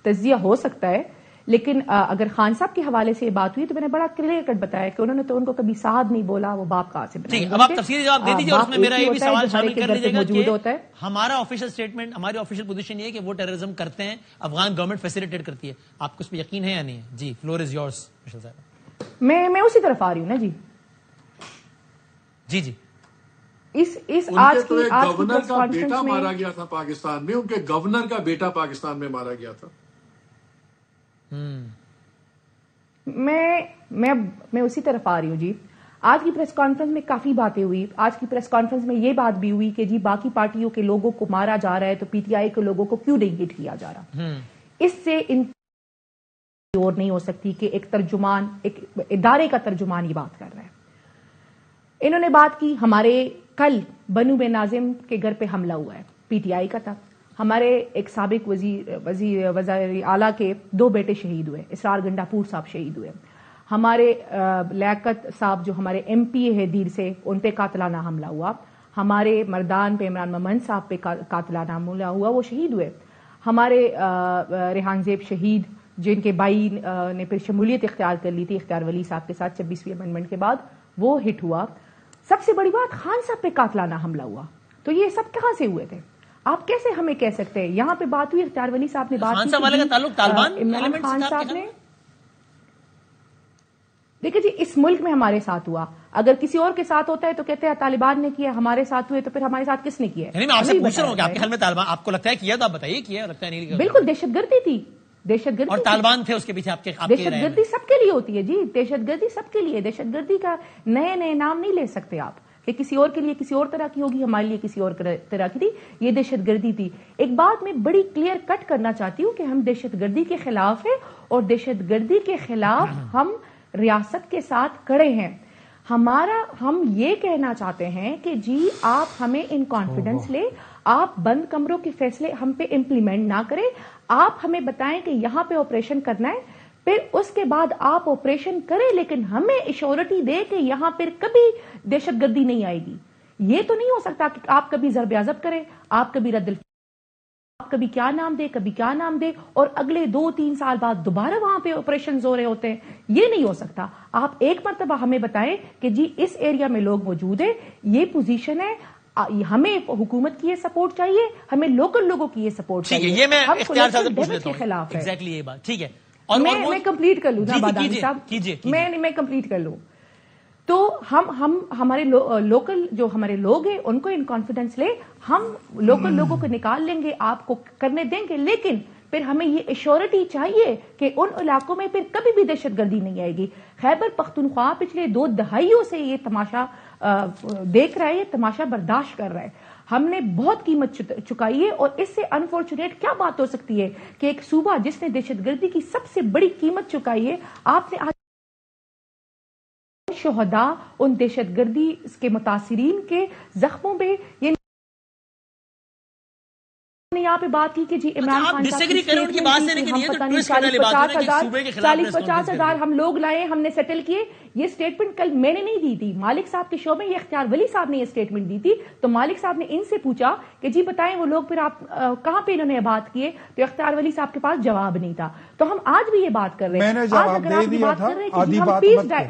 تجزیہ ہو سکتا ہے. لیکن اگر خان صاحب کے حوالے سے یہ بات ہوئی تو میں نے بڑا کلیئر کٹ بتایا کہ انہوں نے تو ان کو کبھی صاحب نہیں بولا، وہ باپ کہاں سے بنائے. اب آپ تفصیلی جواب دے دیجیے، اور اس میں میرا یہ بھی سوال شامل کر لیجیے گا کہ ہمارا آفیشیل اسٹیٹمنٹ، ہماری آفیشیل پوزیشن یہ ہے کہ وہ ٹیررزم کرتے ہیں، افغان گورنمنٹ فیسیلیٹیٹ کرتی ہے. آپ کو اس پہ یقین ہے یا نہیں ہے؟ جی، فلور از یورس مشل صاحب. میں اسی طرف آ رہی ہوں نا جی. جی اس آج کی گورنر کا بیٹا مارا گیا تھا پاکستان میں، ان کے گورنر کا بیٹا پاکستان میں مارا گیا تھا. میں اسی طرف آ رہی ہوں جی. آج کی پریس کانفرنس میں کافی باتیں ہوئی. آج کی پریس کانفرنس میں یہ بات بھی ہوئی کہ جی باقی پارٹیوں کے لوگوں کو مارا جا رہا ہے تو پی ٹی آئی کے لوگوں کو کیوں نہیں ہٹ کیا جا رہا. اس سے اور نہیں ہو سکتی کہ ایک ترجمان، ایک ادارے کا ترجمان یہ بات کر رہا ہے. انہوں نے بات کی، ہمارے کل بنو بے ناظم کے گھر پہ حملہ ہوا ہے، پی ٹی آئی کا تھا. ہمارے ایک سابق وزیر اعلیٰ کے 2 بیٹے شہید ہوئے، اسرار گنڈا پور صاحب شہید ہوئے. ہمارے لیاقت صاحب جو ہمارے ایم پی اے ہے دیر سے، ان پہ قاتلانہ حملہ ہوا. ہمارے مردان پہ عمران ممن صاحب پہ قاتلانہ حملہ ہوا، وہ شہید ہوئے. ہمارے ریحان زیب شہید، جن کے بھائی نے پھر شمولیت اختیار کر لی تھی اختیار ولی صاحب کے ساتھ 26ویں امینڈمنٹ کے بعد، وہ ہٹ ہوا. سب سے بڑی بات، خان صاحب پہ قاتلانہ حملہ ہوا. تو یہ سب کہاں سے ہوئے تھے؟ آپ کیسے ہمیں کہہ سکتے ہیں؟ یہاں پہ بات ہوئی، اختیار ولی صاحب نے بات کی، عمران خان صاحب نے. دیکھیں جی، اس ملک میں ہمارے ساتھ ہوا. اگر کسی اور کے ساتھ ہوتا ہے تو کہتے ہیں طالبان نے کیا، ہمارے ساتھ ہوئے تو پھر ہمارے ساتھ کس نے کیا؟ میں آپ سے پوچھ رہا ہوں کہ آپ کے خیال میں طالبان آپ کو لگتا ہے کیا؟ تو آپ بتائیے کیا لگتا ہے نہیں. بالکل دہشت گردی تھی، دہشت گردی. اور طالبان تھے اس کے پیچھے آپ کے؟ دہشت گردی سب کے لیے ہوتی ہے جی، دہشت گردی سب کے لیے. دہشت گردی کا نئے نام نہیں لے سکتے آپ کہ کسی اور کے لیے کسی اور طرح کی ہوگی، ہمارے لیے کسی اور طرح کی تھی. یہ دہشت گردی تھی. ایک بات میں بڑی کلیئر کٹ کرنا چاہتی ہوں کہ ہم دہشت گردی کے خلاف ہیں، اور دہشت گردی کے خلاف ہم ریاست کے ساتھ کھڑے ہیں. ہم یہ کہنا چاہتے ہیں کہ جی آپ ہمیں ان کانفیڈنس لے، آپ بند کمروں کے فیصلے ہم پہ امپلیمنٹ نہ کریں. آپ ہمیں بتائیں کہ یہاں پہ آپریشن کرنا ہے، پھر اس کے بعد آپ آپریشن کریں، لیکن ہمیں ایشورٹی دے کہ یہاں پھر کبھی دہشت گردی نہیں آئے گی. یہ تو نہیں ہو سکتا کہ آپ کبھی ضرب عضب کریں، آپ کبھی آپ کبھی کیا نام دے، کبھی کیا نام دے، اور اگلے 2-3 سال بعد دوبارہ وہاں پہ آپریشن ہو رہے ہوتے ہیں. یہ نہیں ہو سکتا. آپ ایک مرتبہ ہمیں بتائیں کہ جی اس ایریا میں لوگ موجود ہیں، یہ پوزیشن ہے، ہمیں حکومت کی یہ سپورٹ چاہیے، ہمیں لوکل لوگوں کی یہ سپورٹ چاہیے. یہ میں اختیار صاحب سے پوچھ لیتا ہوں. ایگزیکٹلی یہ بات ٹھیک ہے. میں کمپلیٹ کر لوں نا بادامی صاحب، میں کمپلیٹ کر لوں تو ہم ہمارے لوکل جو ہمارے لوگ ہیں ان کو ان کانفیڈنس لے، ہم لوکل لوگوں کو نکال لیں گے، آپ کو کرنے دیں گے، لیکن پھر ہمیں یہ ایشورٹی چاہیے کہ ان علاقوں میں پھر کبھی بھی دہشت گردی نہیں آئے گی. خیبر پختونخوا پچھلے 2 دہائیوں سے یہ تماشا دیکھ رہا ہے، یہ تماشا برداشت کر رہا ہے. ہم نے بہت قیمت چکائی ہے، اور اس سے انفارچونیٹ کیا بات ہو سکتی ہے کہ ایک صوبہ جس نے دہشت گردی کی سب سے بڑی قیمت چکائی ہے، آپ نے آج شہداء ان دہشت گردی کے متاثرین کے زخموں پہ یہاں پہ بات کی کہ جی عمران خان 40-50 ہم لوگ لائے، ہم نے سیٹل کیے. یہ سٹیٹمنٹ کل میں نے نہیں دی تھی، مالک صاحب کے شعبے یہ اختیار ولی صاحب نے یہ سٹیٹمنٹ دی تھی. تو مالک صاحب نے ان سے پوچھا کہ جی بتائیں وہ لوگ پھر آپ کہاں پہ انہوں نے بات کیے، تو اختیار ولی صاحب کے پاس جواب نہیں تھا. تو ہم آج بھی یہ بات کر رہے ہیں، آج اگر آپ یہ بات کر رہے ہیں کہ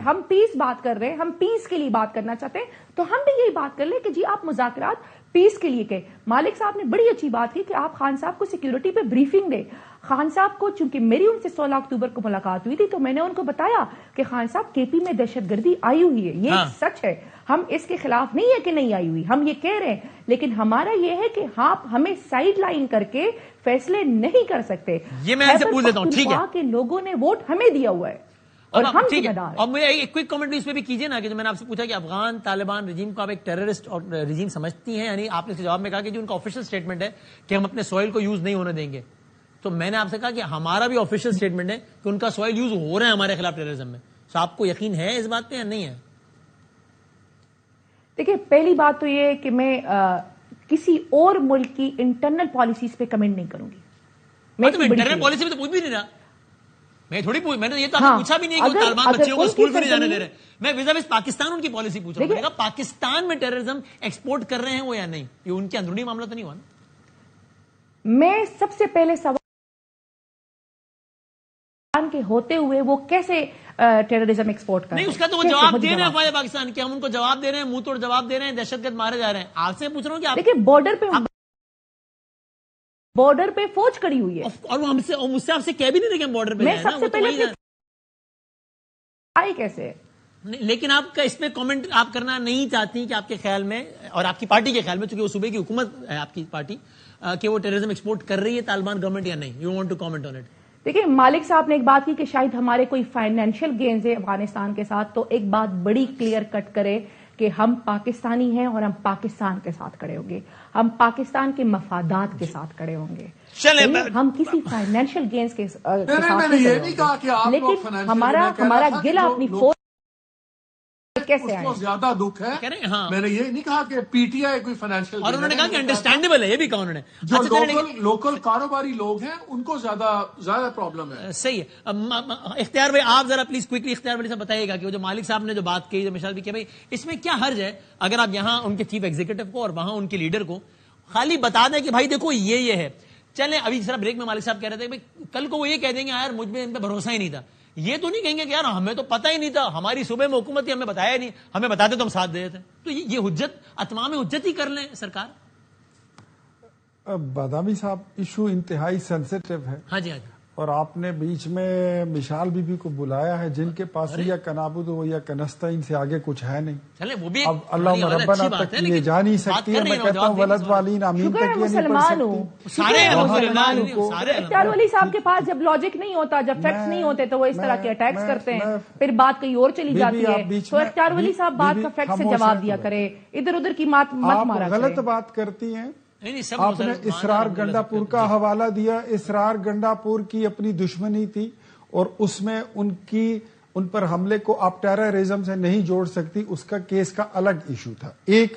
ہم پیس بات کر رہے ہیں، ہم پیس کے لیے بات کرنا چاہتے ہیں، تو ہم بھی یہی بات کر لیں کہ جی آپ مذاکرات پیس کے لیے کہ مالک صاحب نے بڑی اچھی بات کی کہ آپ خان صاحب کو سیکیورٹی پہ بریفنگ دیں. خان صاحب کو چونکہ میری ان سے 16 اکتوبر کو ملاقات ہوئی تھی تو میں نے ان کو بتایا کہ خان صاحب کے پی میں دہشت گردی آئی ہوئی ہے، یہ سچ ہے، ہم اس کے خلاف نہیں ہے کہ نہیں آئی ہوئی، ہم یہ کہہ رہے ہیں، لیکن ہمارا یہ ہے کہ آپ ہمیں سائیڈ لائن کر کے فیصلے نہیں کر سکتے. یہ میں سے پوچھ لیتا ہوں، ٹھیک ہے، کہ لوگوں نے ووٹ ہمیں دیا ہوا ہے اور ہم ذمہ دار ہیں. اور مجھے ایک کوئک کمنٹ اس پہ بھی کیجیے نا کہ جو میں نے آپ سے پوچھا کہ افغان طالبان رجیم کو آپ ایک ٹیررسٹ اور رجیم سمجھتی ہیں، یعنی آپ نے جواب میں کہا کہ جو ان کا آفیشیل اسٹیٹمنٹ ہے کہ ہم اپنے سوئل کو یوز نہیں ہونے دیں گے. تو میں نے آپ سے کہا کہ ہمارا بھی آفیشیل اسٹیٹمنٹ ہے کہ ان کا سوئل یوز ہو رہا ہے ہمارے خلاف ٹیررزم میں. تو آپ کو یقین ہے اس بات پہ یا نہیں ہے؟ دیکھیے پہلی بات تو یہ کہ میں کسی اور ملک کی انٹرنل پالیسیز پہ کمنٹ نہیں کروں گی. میں انٹرنل پالیسی میں تو پوچھ بھی نہیں رہا، میں تھوڑی میں نے یہ تو آپ نے پوچھا بھی نہیں کہ طالبان بچیوں کو اسکول بھی نہیں جانے دے رہے. میں ویزا بیس پاکستان ان کی پالیسی پوچھ رہا ہوں، پاکستان میں ٹیررزم ایکسپورٹ کر رہے ہیں وہ یا نہیں، یہ ان کے اندرونی معاملہ تو نہیں ہوا نا. میں سب سے پہلے سوال کے ہوتے ہوئے وہ کیسے ٹیررزم ایکسپورٹ کر رہے ہیں، نہیں اس کا تو وہ جواب دے رہے ہیں افواج پاکستان کے، ہم ان کو جواب دے رہے ہیں، منہ توڑ جواب دے رہے ہیں، دہشت گرد مارے جا رہے ہیں. آپ سے پوچھ رہا ہوں کہ دیکھیں بارڈر پہ فوج کھڑی ہوئی ہے، اور وہ مجھ سے آپ سے کہہ بھی نہیں رہے کہ ہم بارڈر پہ میں سب سے پہلے آئی کیسے. لیکن آپ کا اس پہ کامنٹ آپ کرنا نہیں چاہتی کہ آپ کے خیال میں اور آپ کی پارٹی کے خیال میں، چونکہ وہ صوبے کی حکومت ہے آپ کی پارٹی، کہ وہ ٹیررزم ایکسپورٹ کر رہی ہے طالبان گورنمنٹ یا نہیں، you want to comment on it. دیکھیں مالک صاحب نے ایک بات کی کہ شاید ہمارے کوئی فائنینشیل گینز ہے افغانستان کے ساتھ، تو ایک بات بڑی کلیئر کٹ کرے کہ ہم پاکستانی ہیں اور ہم پاکستان کے ساتھ کھڑے ہوں گے، ہم پاکستان کے مفادات کے ساتھ کھڑے ہوں گے. ہم کسی فائنینشیل گینز کے ساتھ نہیں، لیکن ہمارا گلا اپنی فوج کیسے آئے، زیادہ دکھ ہے. میں نے یہ نہیں کہا کہ پی ٹی آئی کوئی فائنینشیل، اور انہوں نے کہا کہ انڈرسٹینڈیبل ہے، یہ بھی کہا انہوں نے. جو لوکل کاروباری لوگ ہیں ان کو زیادہ پرابلم ہے. صحیح ہے. اختیار بھائی آپ ذرا پلیز کوئکلی اختیار بھائی سے بتائیے گا کہ وہ جو مالک صاحب نے جو بات کی، جو مثال بھی کہ بھائی اس میں کیا حرج ہے اگر آپ یہاں ان کے چیف ایگزیکٹو کو اور وہاں ان کے لیڈر کو خالی بتا دیں کہ بھائی دیکھو یہ ہے. چلیں ابھی ذرا بریک میں مالک صاحب کہہ رہے تھے کہ کل کو وہ یہ کہہ دیں گے یار مجھ میں ان پہ بھروسہ ہی نہیں تھا. یہ تو نہیں کہیں گے کہ یار ہمیں تو پتہ ہی نہیں تھا، ہماری صوبے میں حکومت ہی ہمیں بتایا نہیں، ہمیں بتاتے تو ہم ساتھ دے دیتے. تو یہ حجت اتمام حجت ہی کر لیں سرکار. بادامی صاحب ایشو انتہائی سینسیٹیو ہے. ہاں جی ہاں جی. اور آپ نے بیچ میں مشال بی بی کو بلایا ہے جن کے پاس یا کنابود ہو یا کنستہ، ان سے آگے کچھ ہے نہیں. چلے وہ بھی اب اللہ ربنا تک یہ جا نہیں سکتی ہے. میں کہتا ہوں ولد والین آمین تک یہ نہیں پڑھ سکتی. اختیار ولی صاحب کے پاس جب لاجک نہیں ہوتا، جب فیکٹس نہیں ہوتے تو وہ اس طرح کے اٹیکس کرتے ہیں، پھر بات کہیں اور چلی جاتی ہے. تو اختیار ولی صاحب بات کا فیکٹ سے جواب دیا کرے، ادھر ادھر کی مت مارا کرے. غلط بات کرتی ہیں. آپ نے اسرار گنڈا پور کا حوالہ دیا. اسرار گنڈا پور کی اپنی دشمنی تھی اور اس میں ان پر حملے کو آپ ٹیررزم سے نہیں جوڑ سکتی، اس کا کیس کا الگ ایشو تھا. ایک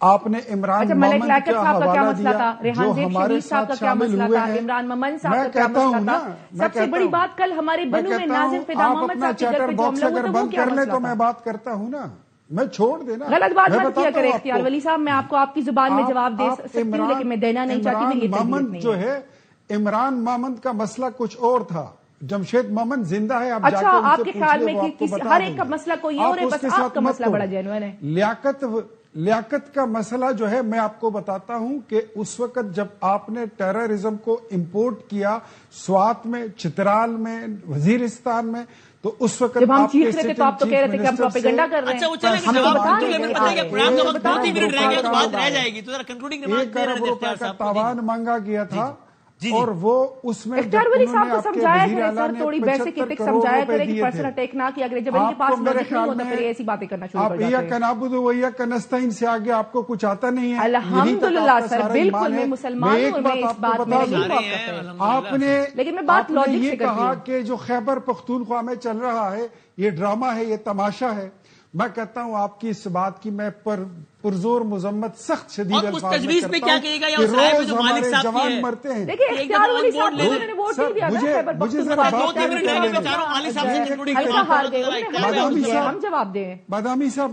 آپ نے عمران ممن کا حوالہ دیا جو ہمارے ساتھ شامل ہوئے ہیں. عمران ممن صاحب میں کہتا ہوں نا، سب سے بڑی بات کل ہمارے بنو میں ناظم فدا محمد صاحب کے گھر پہ جو حملہ ہوا اگر بند کر لیں تو میں بات کرتا ہوں نا، میں چھوڑ دینا. غلط بات مت کیا کرے اختیار ولی صاحب. میں آپ کو آپ کی زبان میں جواب دے سکتی ہوں لیکن میں دینا نہیں چاہتی. میں یہ ممن جو ہے، عمران ممن کا مسئلہ کچھ اور تھا. جمشید ممن زندہ ہے. اچھا آپ کے خیال میں ہر ایک کا مسئلہ کوئی اور ہے، بس آپ کا مسئلہ بڑا جینوئن ہے. لیاقت لیاقت کا مسئلہ جو ہے میں آپ کو بتاتا ہوں کہ اس وقت جب آپ نے ٹیررزم کو امپورٹ کیا سوات میں، چترال میں، وزیرستان میں، تو اس وقت جب ہم چیخ رہے تھے تو آپ تو کہہ رہے تھے کہ ہم پروپیگنڈا کر رہے ہیں. ہم تو بتا رہے ہیں 1 ارب روپے کا تاوان مانگا گیا تھا اور وہ اس میں اختیار ولی صاحب کو سمجھایا کرے سر، تھوڑی بیسک ایتھکس سمجھایا کرے کہ پرسنل اٹیک نہ کیا کرے. جب ان کے پاس لاجک نہیں ہوتا پھر ایسی باتیں کرنا شروع کر جاتے ہیں. آپ یا نعبد و ایاک نستعین سے آگے آپ کو کچھ آتا نہیں ہے. الحمدللہ سر، بالکل میں مسلمان ہوں، میں اس بات میں نہیں بات کرتا ہوں. آپ نے لیکن میں بات لاجک سے یہ کہا کہ جو خیبر پختونخوا میں چل رہا ہے یہ ڈرامہ ہے، یہ تماشا ہے. میں کہتا ہوں آپ کی اس بات کی میں پرزور مذمت سخت شدید الفاظ میں کرتا ہوں کہ روز ہمارے جوان مرتے ہیں. دیکھیں اختیار ولی صاحب انہوں نے ووٹ نہیں دیا تھا خیبر پختونخوا ہم جواب دیں. بادامی صاحب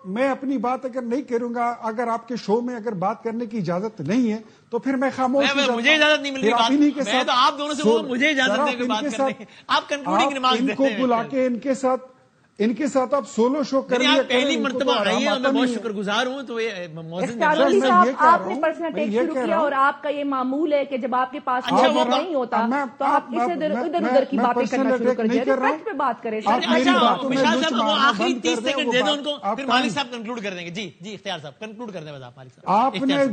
میں اپنی بات اگر نہیں کروں گا، اگر آپ کے شو میں اگر بات کرنے کی اجازت نہیں ہے تو پھر میں خاموش ہو جاتا ہوں. مجھے اجازت نہیں مل رہی بات، میں تو آپ دونوں سے مجھے اجازت دے کے بات کرنے کی. آپ کنکلوڈنگ ریمارکس دیتے ہیں. ان کو بلا کے ان کے ساتھ آپ سولو شو کر لیا. پہلی مرتبہ آئی ہے، میں بہت شکر گزار ہوں. تو اختیار ولی صاحب آپ نے پرسنل اٹیک شروع کیا اور آپ کا یہ معمول ہے کہ جب آپ کے پاس نہیں ہوتا تو آپ اسے ادھر کی باتیں کرنا شروع کر دیں. ریسپیکٹ پہ بات کریں. آخری 30 سیکنڈ دے دو ان کو، پھر مالک صاحب کنکلوڈ کر دیں گے. جی اختیار صاحب کنکلوڈ کر دیں. بس مالک صاحب آپ نے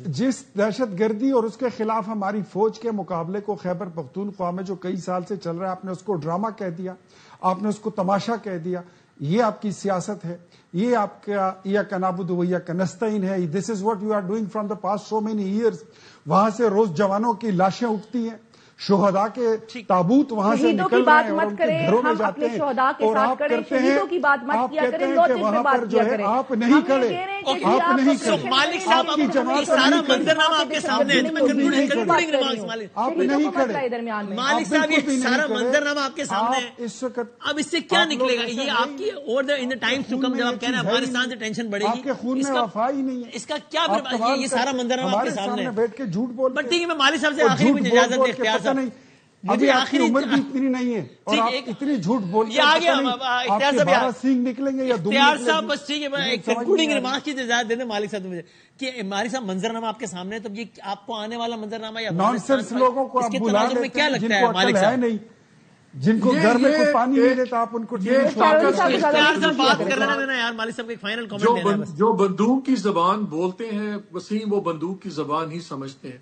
جس دہشت گردی اور اس کے خلاف ہماری فوج کے مقابلے کو خیبر پختونخوا میں جو کئی سال سے چل رہا ہے، آپ نے اس کو ڈرامہ کہہ دیا، آپ نے اس کو تماشا کہہ دیا. یہ آپ کی سیاست ہے، یہ آپ کا ایاک نعبد و ایاک نستعین ہے. This is what you are doing from the past so many years. وہاں سے روز جوانوں کی لاشیں اٹھتی ہیں، شہداء کے تابوت وہاں سے نکل رہے ہیں اور ان کے گھروں میں جاتے ہیں اور آپ کہتے ہیں کہ وہاں پر جو ہے آپ نہیں کھڑے. مالک صاحب آپ کی جماعت سارا منظرنامہ آپ کے سامنے ہے. آپ نہیں کھڑے. مالک صاحب یہ سارا منظرنامہ آپ کے سامنے ہے. اس وقت اب اس سے کیا نکلے گا؟ یہ آپ کی اور ان دا ٹائمز ٹو کم جب آپ کہہ رہے ہیں افغانستان سے ٹینشن بڑھے گی، آپ کے خون میں وفا ہی نہیں ہے. اس کا کیا یہ سارا منظرنامہ آپ کے سامنے ہے. بیٹھ کے جھوٹ بول. بٹ ٹھیک ہے، میں مالک صاحب سے آخری مجھے اجازت دے. اختیار صاحب ابھی آپ کی عمر بھی اتنی نہیں ہے اور آپ اتنی جھوٹ بولتے ہیں. اختیار صاحب سینگ نکلیں گے یا اختیار صاحب بس ٹھیک ہے، ایک کنکلوڈنگ ریمارک کی اجازت دے دیں مالک صاحب مجھے کہ مالک صاحب منظرنامہ آپ کے سامنے ہے. تب یہ آپ کو آنے والا منظرنامہ یا نانسنس لوگوں کو آپ بلا لیتے ہیں کیا لگتا جن ہے کو مالک عقل ہے صاحب؟ نہیں، جن کو گھر میں کوئی پانی نہیں دیتا آپ ان کو اختیار صاحب بات کرنا دینا یار. مالک صاحب ایک فائنل کامنٹ دینا. جو بندوق کی زبان بولتے ہیں وسیم، وہ بندوق کی زبان ہی سمجھتے ہیں.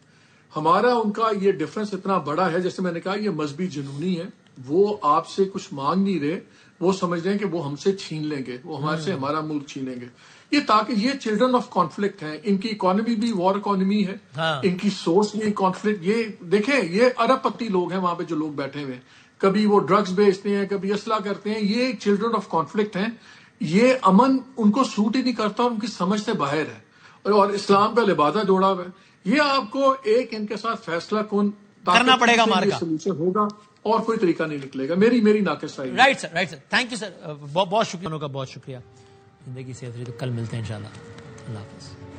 ہمارا ان کا یہ ڈفرنس اتنا بڑا ہے، جیسے میں نے کہا یہ مذہبی جنونی ہے. وہ آپ سے کچھ مانگ نہیں رہے، وہ سمجھ رہے ہیں کہ وہ ہم سے چھین لیں گے، وہ ہمارے سے ہمارا ملک چھینیں گے. یہ تاکہ یہ چلڈرن آف کانفلکٹ ہیں. ان کی اکانومی بھی وار اکانومی ہے، ان کی سورس بھی کانفلکٹ. یہ دیکھیں یہ ارب پتی لوگ ہیں وہاں پہ جو لوگ بیٹھے ہوئے ہیں. کبھی وہ ڈرگز بیچتے ہیں، کبھی اسلحہ کرتے ہیں. یہ چلڈرن آف کانفلکٹ ہیں. یہ امن ان کو سوٹ ہی نہیں کرتا اور ان کی سمجھ سے باہر ہے. اور اسلام کا لبادہ جوڑا ہوا ہے. یہ آپ کو ایک ان کے ساتھ فیصلہ کن کرنا پڑے گا. مارکا سلوشن ہوگا اور کوئی طریقہ نہیں نکلے گا. میری ناقص رائے. Right sir, right sir. Thank you sir, بہت شکریہ. بہت شکریہ. زندگی سے تو کل ملتے ہیں انشاءاللہ. اللہ حافظ.